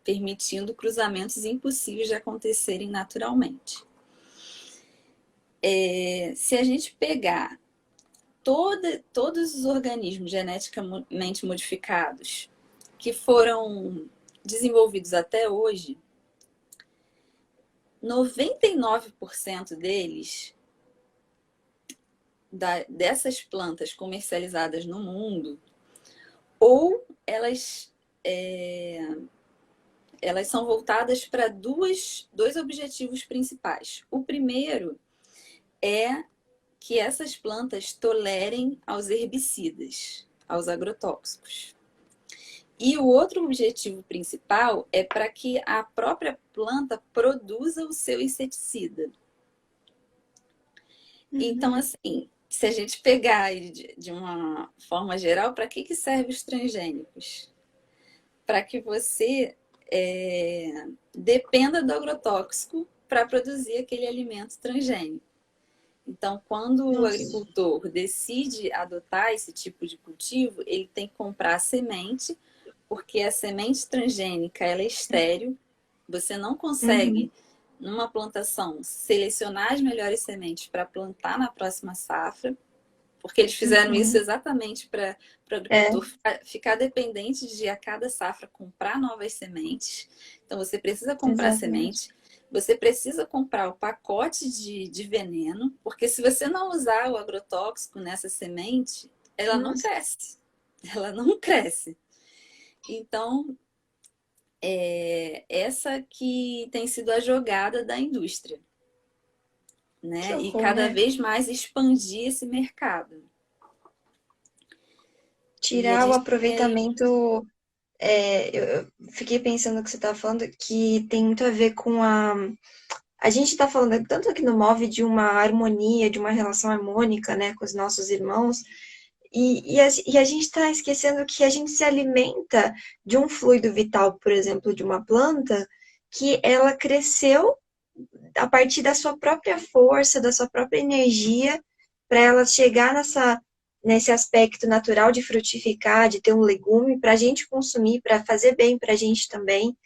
Speaker 2: Permitindo cruzamentos impossíveis de acontecerem naturalmente. Se a gente pegar todos os organismos geneticamente modificados que foram desenvolvidos até hoje, 99% deles, dessas plantas comercializadas no mundo, ou elas são voltadas para dois objetivos principais. O primeiro é que essas plantas tolerem aos herbicidas, aos agrotóxicos. E o outro objetivo principal é para que a própria planta produza o seu inseticida. Então,
Speaker 1: Uhum.
Speaker 2: assim, se a gente pegar de uma forma geral, para que servem os transgênicos? Para que você dependa do agrotóxico para produzir aquele alimento transgênico. Então, quando o
Speaker 1: Nossa.
Speaker 2: agricultor decide adotar esse tipo de cultivo, ele tem que comprar a semente, porque a semente transgênica ela é estéril, você não
Speaker 1: Uhum.
Speaker 2: consegue, numa plantação, selecionar as melhores sementes para plantar na próxima safra, porque eles fizeram isso
Speaker 1: Uhum.
Speaker 2: exatamente para o
Speaker 1: É,
Speaker 2: agricultor ficar dependente de a cada safra comprar novas sementes. Então você precisa comprar
Speaker 1: exatamente.
Speaker 2: semente, você precisa comprar o pacote de veneno, porque se você não usar o agrotóxico nessa semente, ela não
Speaker 1: Nossa.
Speaker 2: cresce. Ela não cresce. Então, essa que tem sido a jogada da indústria,
Speaker 1: Que
Speaker 2: né? E
Speaker 1: horror,
Speaker 2: cada
Speaker 1: né?
Speaker 2: vez mais expandir esse mercado. E a
Speaker 1: Tirar o
Speaker 2: gente tem aí.
Speaker 1: aproveitamento. Eu fiquei pensando no que você está falando, que tem muito a ver com a. A gente está falando tanto aqui no Move de uma harmonia, de uma relação harmônica, né, com os nossos irmãos, e a gente está esquecendo que a gente se alimenta de um fluido vital, por exemplo, de uma planta, que ela cresceu a partir da sua própria força, da sua própria energia, para ela chegar nesse aspecto natural de frutificar, de ter um legume para a gente consumir, para fazer bem para a gente também,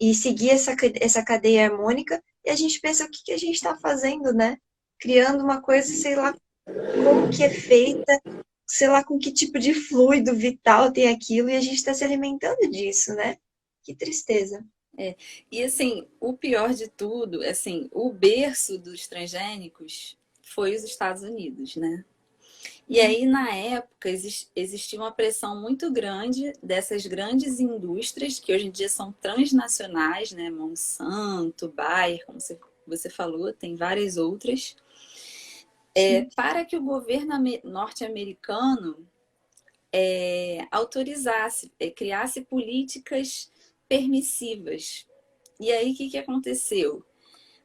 Speaker 1: e seguir essa cadeia harmônica. E a gente pensa o que, que a gente está fazendo, né? Criando uma coisa, sei lá como que é feita, sei lá com que tipo de fluido vital tem aquilo, e a gente está se alimentando disso, né? Que tristeza.
Speaker 2: E assim, o pior de tudo, assim, o berço dos transgênicos foi os Estados Unidos, né? E aí, na época, existia uma pressão muito grande dessas grandes indústrias, que hoje em dia são transnacionais, né? Monsanto, Bayer, como você falou, tem várias outras,
Speaker 1: Sim.
Speaker 2: para que o governo norte-americano autorizasse, criasse políticas permissivas. E aí, o que aconteceu?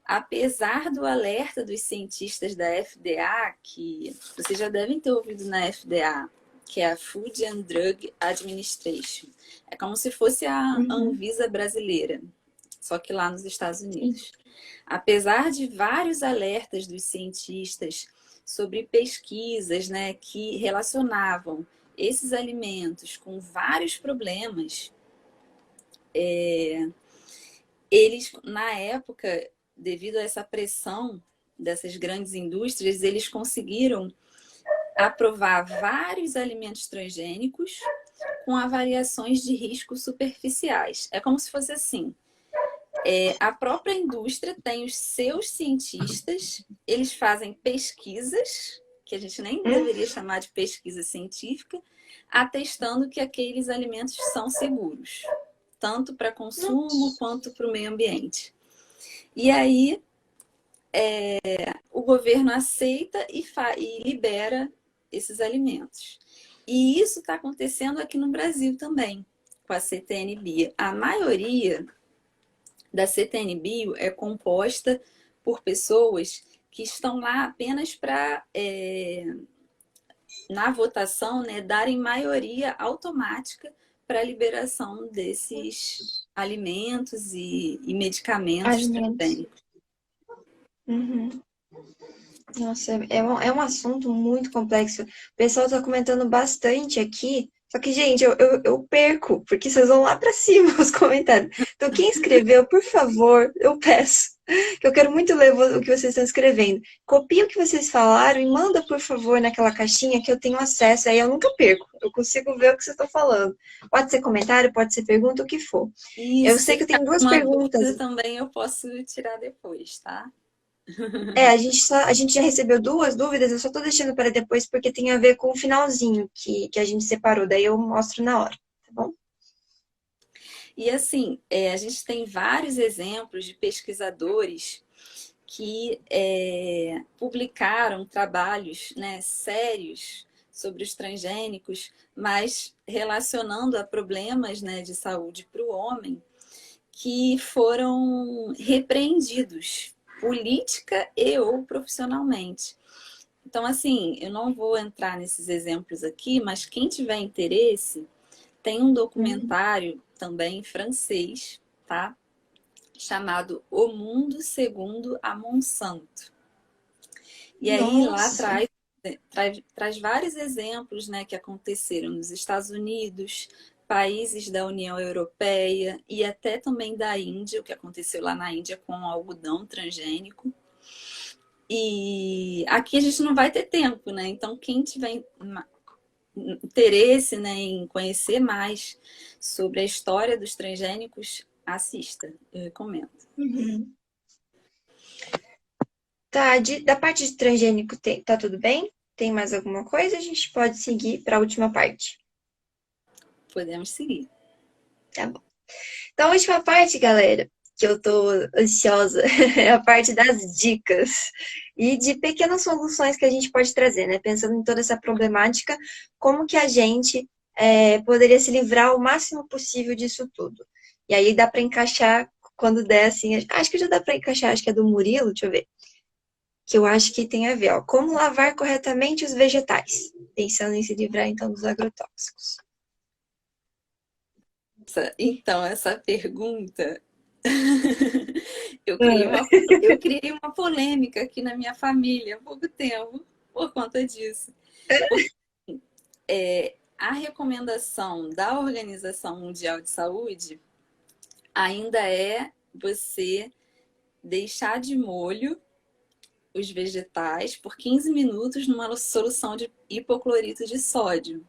Speaker 2: Apesar do alerta dos cientistas da FDA, que vocês já devem ter ouvido na FDA, que é a Food and Drug Administration. É como se fosse a
Speaker 1: Uhum.
Speaker 2: Anvisa brasileira, só que lá nos Estados
Speaker 1: Sim.
Speaker 2: Unidos. Apesar de vários alertas dos cientistas sobre pesquisas, né, que relacionavam esses alimentos com vários problemas, eles, na época, devido a essa pressão dessas grandes indústrias, eles conseguiram aprovar vários alimentos transgênicos com avaliações de risco superficiais. É como se fosse assim: a própria indústria tem os seus cientistas, eles fazem pesquisas, que a gente nem
Speaker 1: Hum,
Speaker 2: deveria chamar de pesquisa científica, atestando que aqueles alimentos são seguros, tanto para consumo
Speaker 1: nossa.
Speaker 2: quanto para o meio ambiente. E aí o governo aceita e libera esses alimentos. E isso está acontecendo aqui no Brasil também, com a CTN Bio. A maioria da CTN Bio é composta por pessoas que estão lá apenas para, na votação, né, darem maioria automática para a liberação desses alimentos e medicamentos
Speaker 1: Alimentos.
Speaker 2: também.
Speaker 1: Uhum. Nossa, é um assunto muito complexo. O pessoal tá comentando bastante aqui. Só que, gente, eu perco, porque vocês vão lá pra cima os comentários. Então, quem escreveu, por favor, eu peço, que eu quero muito ler o que vocês estão escrevendo. Copia o que vocês falaram e manda, por favor, naquela caixinha que eu tenho acesso. Aí eu nunca perco. Eu consigo ver o que vocês estão falando. Pode ser comentário, pode ser pergunta, o que for.
Speaker 2: E
Speaker 1: Eu
Speaker 2: se
Speaker 1: sei que eu
Speaker 2: ficar
Speaker 1: tenho duas
Speaker 2: uma
Speaker 1: perguntas.
Speaker 2: dúvida também eu posso tirar depois, tá?
Speaker 1: A gente já recebeu duas dúvidas, eu só tô deixando para depois porque tem a ver com o finalzinho que a gente separou, daí eu mostro na hora, tá bom?
Speaker 2: E assim, a gente tem vários exemplos de pesquisadores que publicaram trabalhos, né, sérios sobre os transgênicos, mas relacionando a problemas, né, de saúde para o homem, que foram repreendidos política e ou profissionalmente. Então, assim, eu não vou entrar nesses exemplos aqui, mas quem tiver interesse, tem um
Speaker 1: Uhum.
Speaker 2: documentário também francês, tá? Chamado O Mundo Segundo a Monsanto. E aí lá
Speaker 1: Nossa.
Speaker 2: traz vários exemplos, né, que aconteceram nos Estados Unidos, países da União Europeia e até também da Índia, o que aconteceu lá na Índia com o algodão transgênico. E aqui a gente não vai ter tempo, né? Então, quem tiver interesse, né, em conhecer mais sobre a história dos transgênicos, assista, eu recomendo.
Speaker 1: Uhum. Tá, da parte de transgênico tá tudo bem? Tem mais alguma coisa? A gente pode seguir para a última parte.
Speaker 2: Podemos seguir.
Speaker 1: Tá bom. Então, a última parte, galera, que eu tô ansiosa, é a parte das dicas e de pequenas soluções que a gente pode trazer, né? Pensando em toda essa problemática, como que a gente poderia se livrar o máximo possível disso tudo. E aí dá para encaixar quando der, assim, acho que já dá para encaixar, acho que é do Murilo, deixa eu ver, que eu acho que tem a ver, ó, como lavar corretamente os vegetais, pensando em se livrar, então, dos agrotóxicos.
Speaker 2: Então, essa pergunta, eu criei
Speaker 1: Ah,
Speaker 2: uma, eu criei uma polêmica aqui na minha família há pouco tempo por conta disso. Porque a recomendação da Organização Mundial de Saúde ainda é você deixar de molho os vegetais por 15 minutos numa solução de hipoclorito de sódio,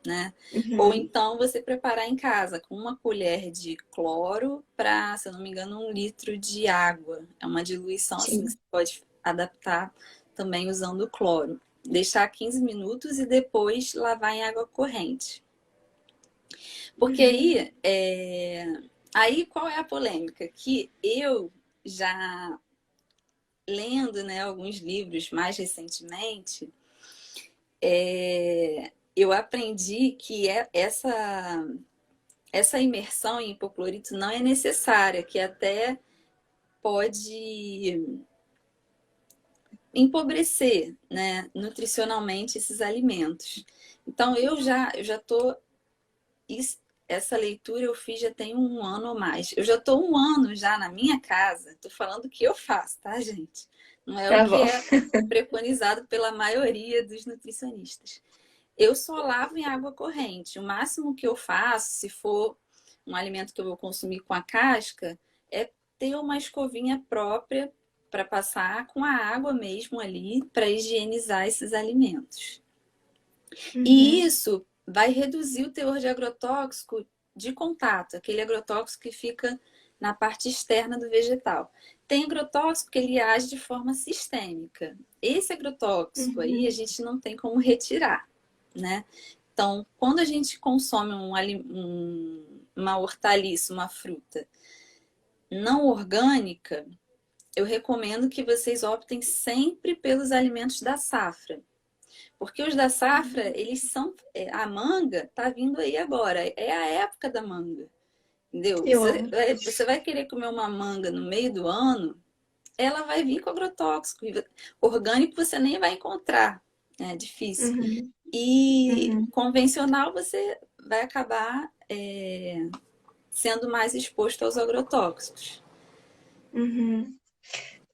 Speaker 2: né? Ou
Speaker 1: uhum,
Speaker 2: então você preparar em casa com uma colher de cloro para, se eu não me engano, 1 litro de água. É uma diluição assim que
Speaker 1: sim.
Speaker 2: você pode adaptar também usando cloro. deixar 15 minutos e depois lavar em água corrente. Porque
Speaker 1: Uhum.
Speaker 2: aí qual é a polêmica? Que eu já lendo, né, alguns livros mais recentemente, eu aprendi que essa imersão em hipoclorito não é necessária, que até pode empobrecer, né, nutricionalmente esses alimentos. Então eu já tô essa leitura eu fiz já tem um ano ou mais. Eu já estou um ano já na minha casa. Estou falando o que eu faço, tá, gente? Não é o
Speaker 1: Tá
Speaker 2: que
Speaker 1: bom.
Speaker 2: é preconizado pela maioria dos nutricionistas. Eu só lavo em água corrente. O máximo que eu faço, se for um alimento que eu vou consumir com a casca, é ter uma escovinha própria para passar com a água mesmo ali para higienizar esses alimentos. E
Speaker 1: Uhum.
Speaker 2: isso vai reduzir o teor de agrotóxico de contato, aquele agrotóxico que fica na parte externa do vegetal. Tem agrotóxico que ele age de forma sistêmica. Esse agrotóxico aí a
Speaker 1: Uhum.
Speaker 2: gente não tem como retirar, né? Então, quando a gente consome uma hortaliça, uma fruta não orgânica, eu recomendo que vocês optem sempre pelos alimentos da safra. Porque os da safra, eles são. A manga tá vindo aí agora. É a época da manga. Entendeu?
Speaker 1: Eu
Speaker 2: Você,
Speaker 1: amo.
Speaker 2: você vai querer comer uma manga no meio do ano, ela vai vir com agrotóxico. Orgânico você nem vai encontrar. É difícil.
Speaker 1: Uhum.
Speaker 2: E
Speaker 1: Uhum.
Speaker 2: convencional você vai acabar sendo mais exposto aos agrotóxicos.
Speaker 1: Uhum.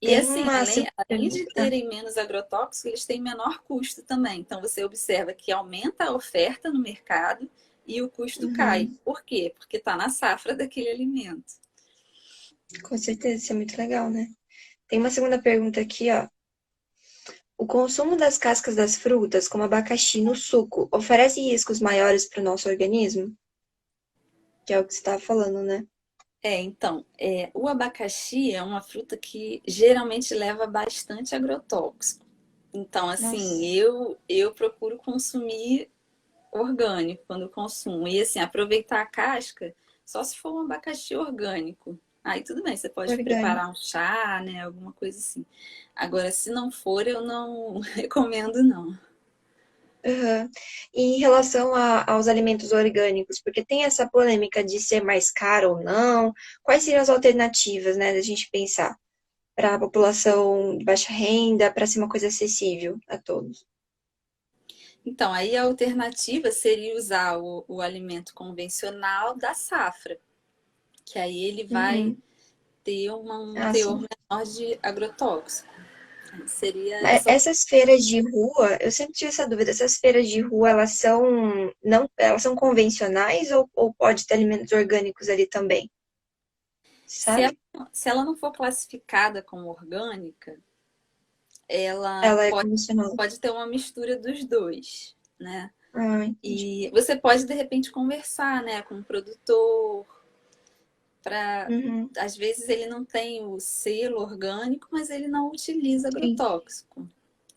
Speaker 2: E
Speaker 1: Tem
Speaker 2: assim,
Speaker 1: uma
Speaker 2: além de
Speaker 1: pergunta.
Speaker 2: terem menos agrotóxicos, eles têm menor custo também. Então você observa que aumenta a oferta no mercado e o custo cai.
Speaker 1: Uhum.
Speaker 2: Por quê? Porque está na safra daquele alimento.
Speaker 1: Com certeza, isso é muito legal, né? Tem uma segunda pergunta aqui, ó. O consumo das cascas das frutas, como abacaxi no suco, oferece riscos maiores para o nosso organismo? Que é o que você estava falando, né?
Speaker 2: Então, o abacaxi é uma fruta que geralmente leva bastante agrotóxico. Então, assim,
Speaker 1: Nossa.
Speaker 2: eu procuro consumir orgânico quando eu consumo. E assim, aproveitar a casca só se for um abacaxi orgânico. Aí tudo bem, você pode
Speaker 1: Orgânico.
Speaker 2: preparar um chá, né? Alguma coisa assim. Agora, se não for, eu não recomendo, não.
Speaker 1: Aham. E em relação aos alimentos orgânicos, porque tem essa polêmica de ser mais caro ou não, quais seriam as alternativas, né, da gente pensar para a população de baixa renda, para ser uma coisa acessível a todos?
Speaker 2: Então, aí a alternativa seria usar o alimento convencional da safra, que aí ele vai
Speaker 1: Uhum.
Speaker 2: ter um
Speaker 1: Ah,
Speaker 2: teor
Speaker 1: sim.
Speaker 2: menor de agrotóxico. Seria
Speaker 1: Mas
Speaker 2: essa.
Speaker 1: essas feiras de rua, eu sempre tive essa dúvida, essas feiras de rua, elas são não, elas são convencionais ou pode ter alimentos orgânicos ali também,
Speaker 2: Se ela,
Speaker 1: sabe?
Speaker 2: se ela não for classificada como orgânica, ela
Speaker 1: Ela é
Speaker 2: pode,
Speaker 1: convencional.
Speaker 2: pode ter uma mistura dos dois, né?
Speaker 1: Ah, entendi.
Speaker 2: E você pode, de repente, conversar, né, com o produtor, para
Speaker 1: Uhum,
Speaker 2: às vezes ele não tem o selo orgânico, mas ele não utiliza
Speaker 1: sim.
Speaker 2: agrotóxico,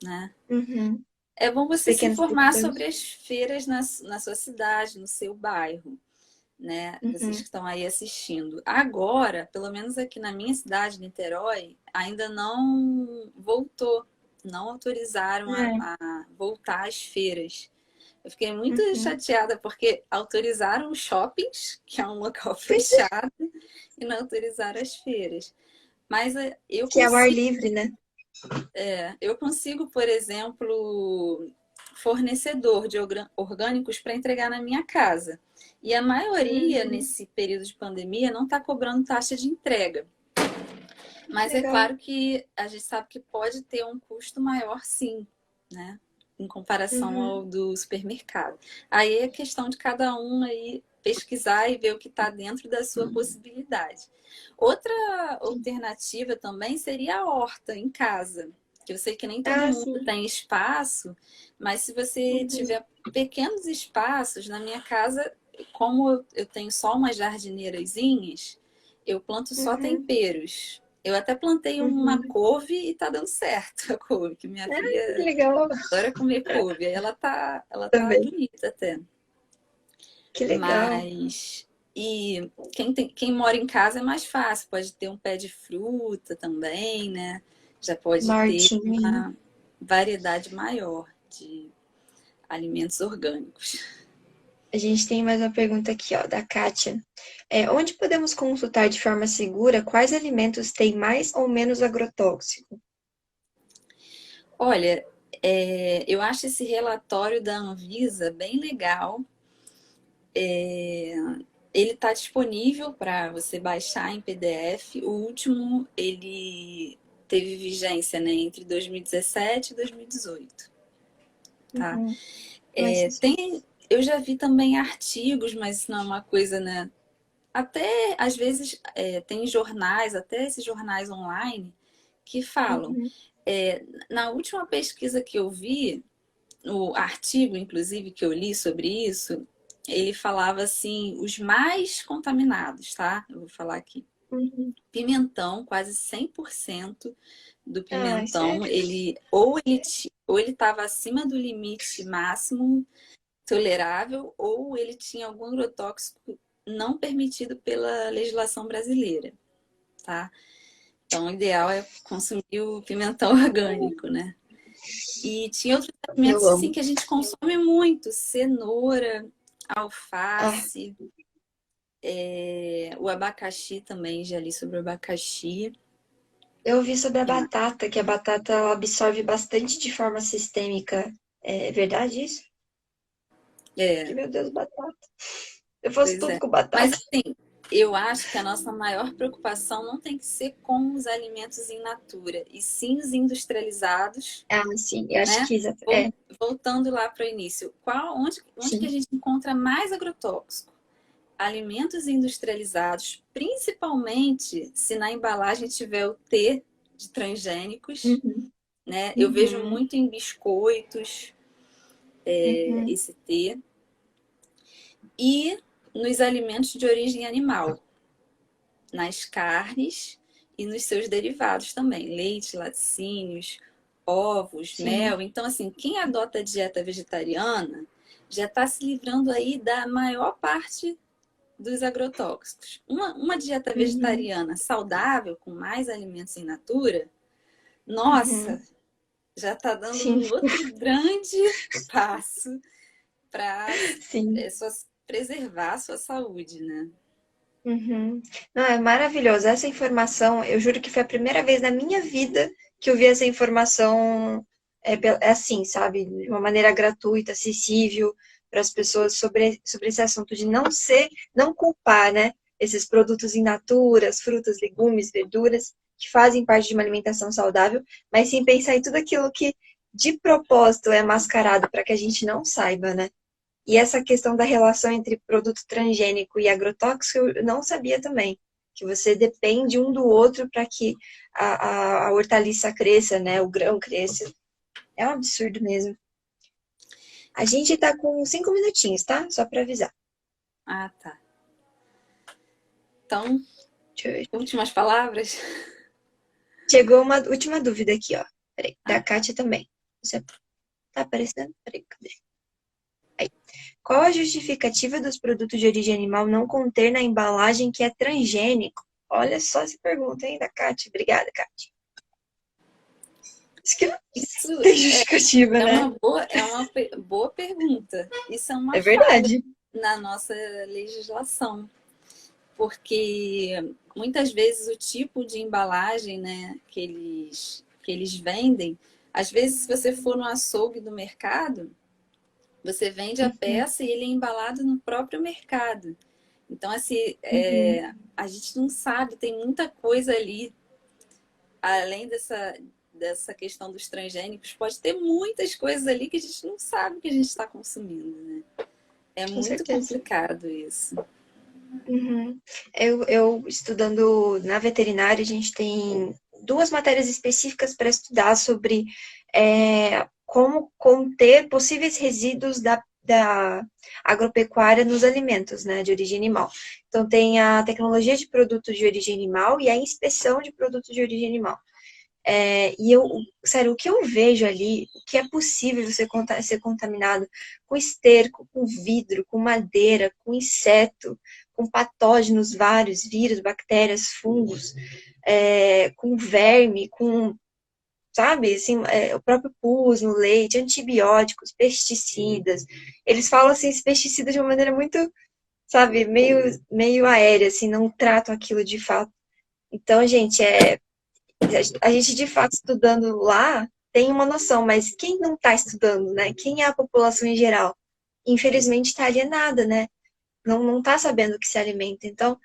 Speaker 2: né?
Speaker 1: Uhum.
Speaker 2: É bom
Speaker 1: Os
Speaker 2: você se
Speaker 1: pequenos
Speaker 2: informar
Speaker 1: produtores.
Speaker 2: sobre as feiras na sua cidade, no seu bairro, né? Vocês que
Speaker 1: Uhum.
Speaker 2: estão aí assistindo. Agora, pelo menos aqui na minha cidade, Niterói, ainda não voltou, não autorizaram
Speaker 1: É.
Speaker 2: a voltar às feiras. Eu fiquei muito
Speaker 1: Uhum.
Speaker 2: chateada porque autorizaram os shoppings, que é um local
Speaker 1: Pois é,
Speaker 2: fechado, e não autorizaram as feiras. Mas
Speaker 1: que é ao ar livre, né?
Speaker 2: eu consigo, por exemplo, fornecedor de orgânicos para entregar na minha casa. E a maioria,
Speaker 1: Uhum.
Speaker 2: nesse período de pandemia, não está cobrando taxa de entrega. Mas é
Speaker 1: Legal.
Speaker 2: claro que a gente sabe que pode ter um custo maior, sim, né? Em comparação
Speaker 1: Uhum.
Speaker 2: ao do supermercado. Aí é questão de cada um aí pesquisar e ver o que está dentro da sua possibilidade. Outra
Speaker 1: Sim.
Speaker 2: alternativa também seria a horta em casa. Que eu sei que nem todo
Speaker 1: Ah,
Speaker 2: mundo
Speaker 1: sim.
Speaker 2: tem espaço, mas se você
Speaker 1: Uhum.
Speaker 2: tiver pequenos espaços, na minha casa, como eu tenho só umas jardineirazinhas, eu planto só
Speaker 1: Uhum.
Speaker 2: temperos. Eu até plantei uma
Speaker 1: Uhum.
Speaker 2: couve e tá dando certo a couve, que minha
Speaker 1: Ah, que
Speaker 2: filha
Speaker 1: legal.
Speaker 2: adora comer couve. Aí ela tá
Speaker 1: Também.
Speaker 2: bonita até.
Speaker 1: Que legal.
Speaker 2: Mas e quem mora em casa é mais fácil, pode ter um pé de fruta também, né? Já pode
Speaker 1: Uma
Speaker 2: ter
Speaker 1: hortinha.
Speaker 2: uma variedade maior de alimentos orgânicos.
Speaker 1: A gente tem mais uma pergunta aqui, ó, da Kátia. Onde podemos consultar de forma segura quais alimentos têm mais ou menos agrotóxico?
Speaker 2: Olha, eu acho esse relatório da Anvisa bem legal. Ele está disponível para você baixar em PDF. O último, ele teve vigência, né, entre 2017 e 2018, tá?
Speaker 1: Uhum. Mas,
Speaker 2: Eu já vi também artigos, mas isso não é uma coisa, né? Até, às vezes, tem jornais, até esses jornais online, que falam.
Speaker 1: uhum,
Speaker 2: Na última pesquisa que eu vi, o artigo, inclusive, que eu li sobre isso, ele falava assim, os mais contaminados, tá? Eu vou falar aqui.
Speaker 1: uhum.
Speaker 2: Pimentão, quase 100% do
Speaker 1: Ai,
Speaker 2: pimentão,
Speaker 1: sério?
Speaker 2: ou ele estava acima do limite máximo tolerável, ou ele tinha algum agrotóxico não permitido pela legislação brasileira, tá? Então, o ideal é consumir o pimentão orgânico, né? E tinha outros
Speaker 1: Eu
Speaker 2: alimentos assim
Speaker 1: amo.
Speaker 2: que a gente consome muito, cenoura,
Speaker 1: Ah,
Speaker 2: alface, o abacaxi também, já li sobre o abacaxi.
Speaker 1: eu ouvi sobre a
Speaker 2: Que mais?
Speaker 1: batata, que a batata ela absorve bastante de forma sistêmica. É verdade isso? Que,
Speaker 2: É,
Speaker 1: meu Deus, batata. Eu faço
Speaker 2: pois
Speaker 1: tudo
Speaker 2: é.
Speaker 1: com
Speaker 2: Mas
Speaker 1: batata.
Speaker 2: assim, eu acho que a nossa maior preocupação não tem que ser com os alimentos in natura, e sim os industrializados,
Speaker 1: Ah, sim, eu acho
Speaker 2: né?
Speaker 1: que
Speaker 2: Voltando lá para o início, onde que a
Speaker 1: sim.
Speaker 2: gente encontra mais agrotóxico? Alimentos industrializados, principalmente se na embalagem tiver o T de transgênicos,
Speaker 1: Uhum,
Speaker 2: né? Eu vejo
Speaker 1: uhum,
Speaker 2: muito em biscoitos,
Speaker 1: uhum.
Speaker 2: esse T, e nos alimentos de origem animal, nas carnes e nos seus derivados também, leite, laticínios, ovos,
Speaker 1: Sim.
Speaker 2: mel. Então, assim, quem adota a dieta vegetariana já está se livrando aí da maior parte dos agrotóxicos. Uma dieta
Speaker 1: Uhum,
Speaker 2: vegetariana saudável, com mais alimentos in natura,
Speaker 1: uhum.
Speaker 2: nossa, já está dando
Speaker 1: Sim,
Speaker 2: um outro grande passo para
Speaker 1: sim.
Speaker 2: preservar a sua saúde, né?
Speaker 1: Uhum. Não, é maravilhoso. Essa informação, eu juro que foi a primeira vez na minha vida que eu vi essa informação assim, sabe? De uma maneira gratuita, acessível para as pessoas sobre esse assunto de não culpar, né? Esses produtos in natura, as frutas, legumes, verduras, que fazem parte de uma alimentação saudável, mas sim pensar em tudo aquilo que de propósito é mascarado para que a gente não saiba, né? E essa questão da relação entre produto transgênico e agrotóxico, eu não sabia também. Que você depende um do outro para que a hortaliça cresça, né? O grão cresça. É um absurdo mesmo. A gente tá com 5 minutinhos, tá? Só para avisar.
Speaker 2: Ah, tá. Então,
Speaker 1: Deixa eu ver.
Speaker 2: últimas palavras?
Speaker 1: Chegou uma última dúvida aqui, ó. Peraí, da
Speaker 2: Ah, tá.
Speaker 1: Kátia também. Você tá aparecendo? Peraí, cadê? Aí. Qual a justificativa dos produtos de origem animal não conter na embalagem que é transgênico? Olha só essa pergunta, hein, da Kátia. Obrigada, Kátia. Isso que não
Speaker 2: Isso
Speaker 1: tem justificativa, né?
Speaker 2: é uma boa pergunta. Isso é uma
Speaker 1: É
Speaker 2: falha
Speaker 1: verdade.
Speaker 2: na nossa legislação, porque muitas vezes o tipo de embalagem, né, que eles vendem, às vezes, se você for no açougue do mercado, você vende a
Speaker 1: Uhum,
Speaker 2: peça e ele é embalado no próprio mercado. Então, assim,
Speaker 1: uhum,
Speaker 2: a gente não sabe, tem muita coisa ali, além dessa questão dos transgênicos, pode ter muitas coisas ali que a gente não sabe que a gente está consumindo, né? É
Speaker 1: com
Speaker 2: muito
Speaker 1: certeza.
Speaker 2: complicado isso.
Speaker 1: Uhum. Eu estudando na veterinária, a gente tem 2 matérias específicas para estudar sobre como conter possíveis resíduos da agropecuária nos alimentos, né, de origem animal. Então, tem a tecnologia de produtos de origem animal e a inspeção de produtos de origem animal. Sério, o que eu vejo ali, o que é possível você ser contaminado com esterco, com vidro, com madeira, com inseto, com patógenos vários, vírus, bactérias, fungos, com verme, com, sabe, assim, o próprio pus no leite, antibióticos, pesticidas. Eles falam assim, esses pesticidas de uma maneira muito, sabe, meio aérea, assim, não tratam aquilo de fato. Então, gente, a gente de fato estudando lá tem uma noção, mas quem não está estudando, né? Quem é a população em geral? Infelizmente está alienada, né? Não está sabendo o que se alimenta. Então,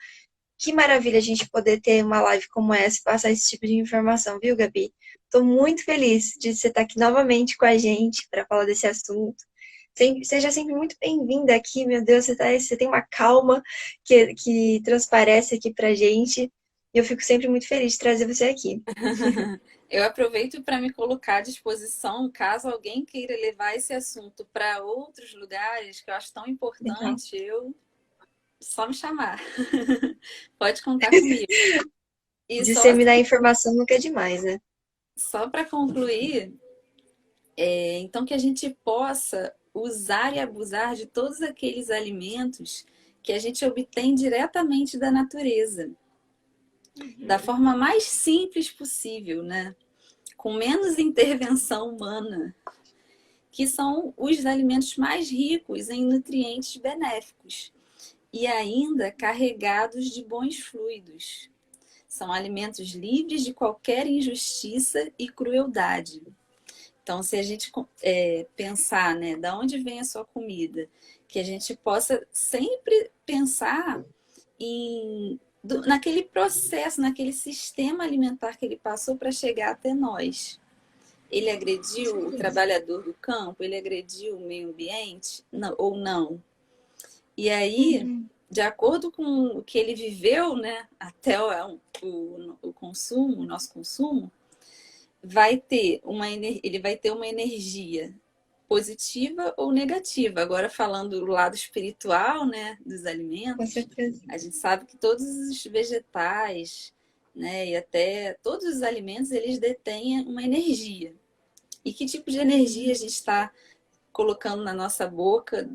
Speaker 1: que maravilha a gente poder ter uma live como essa e passar esse tipo de informação, viu, Gabi? Estou muito feliz de você estar aqui novamente com a gente para falar desse assunto. Seja sempre muito bem-vinda aqui, meu Deus, você tem uma calma que transparece aqui pra gente. E eu fico sempre muito feliz de trazer você aqui.
Speaker 2: Eu aproveito para me colocar à disposição, caso alguém queira levar esse assunto para outros lugares que eu acho tão
Speaker 1: Legal.
Speaker 2: importante, eu só me chamar. Pode contar comigo. E só
Speaker 1: Disseminar informação nunca é demais, né?
Speaker 2: Só para concluir, então que a gente possa usar e abusar de todos aqueles alimentos que a gente obtém diretamente da natureza, da forma mais simples possível, né? Com menos intervenção humana, que são os alimentos mais ricos em nutrientes benéficos e ainda carregados de bons fluidos. São alimentos livres de qualquer injustiça e crueldade. Então, se a gente pensar, né, da onde vem a sua comida, que a gente possa sempre pensar naquele processo, naquele sistema alimentar que ele passou para chegar até nós. Ele agrediu o trabalhador do campo? Ele agrediu o meio ambiente? Não, ou não? E aí, de acordo com o que ele viveu, né, até o consumo, o nosso consumo, ele vai ter uma energia positiva ou negativa. Agora, falando do lado espiritual, né, dos
Speaker 1: Com
Speaker 2: alimentos,
Speaker 1: certeza.
Speaker 2: a gente sabe que todos os vegetais, né, e até todos os alimentos, eles detêm uma energia. E que tipo de energia a gente está colocando na nossa boca,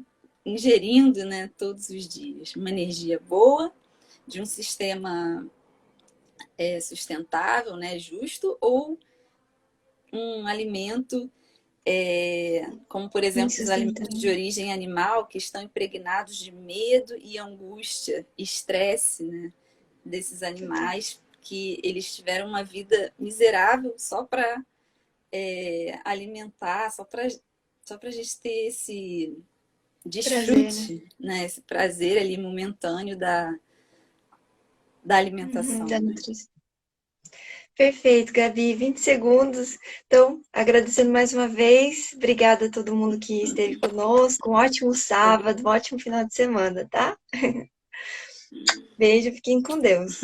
Speaker 2: ingerindo, né, todos os dias? Uma energia boa, de um sistema sustentável, né, justo, ou um alimento, como por exemplo os alimentos de
Speaker 1: Insustentável.
Speaker 2: origem animal, que estão impregnados de medo e angústia, estresse, né, desses animais, que eles tiveram uma vida miserável só para alimentar, só para a gente ter esse
Speaker 1: Prazer, né?
Speaker 2: desfrute, né, esse prazer ali momentâneo da alimentação,
Speaker 1: Da
Speaker 2: né?
Speaker 1: nutrição. Perfeito, Gabi. 20 segundos. Então, agradecendo mais uma vez. Obrigada a todo mundo que esteve conosco. Um ótimo sábado, um ótimo final de semana, tá? Beijo, fiquem com Deus.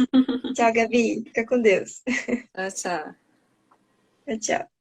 Speaker 1: Tchau, Gabi. Fica com Deus.
Speaker 2: Tchau, tchau.
Speaker 1: Tchau, tchau.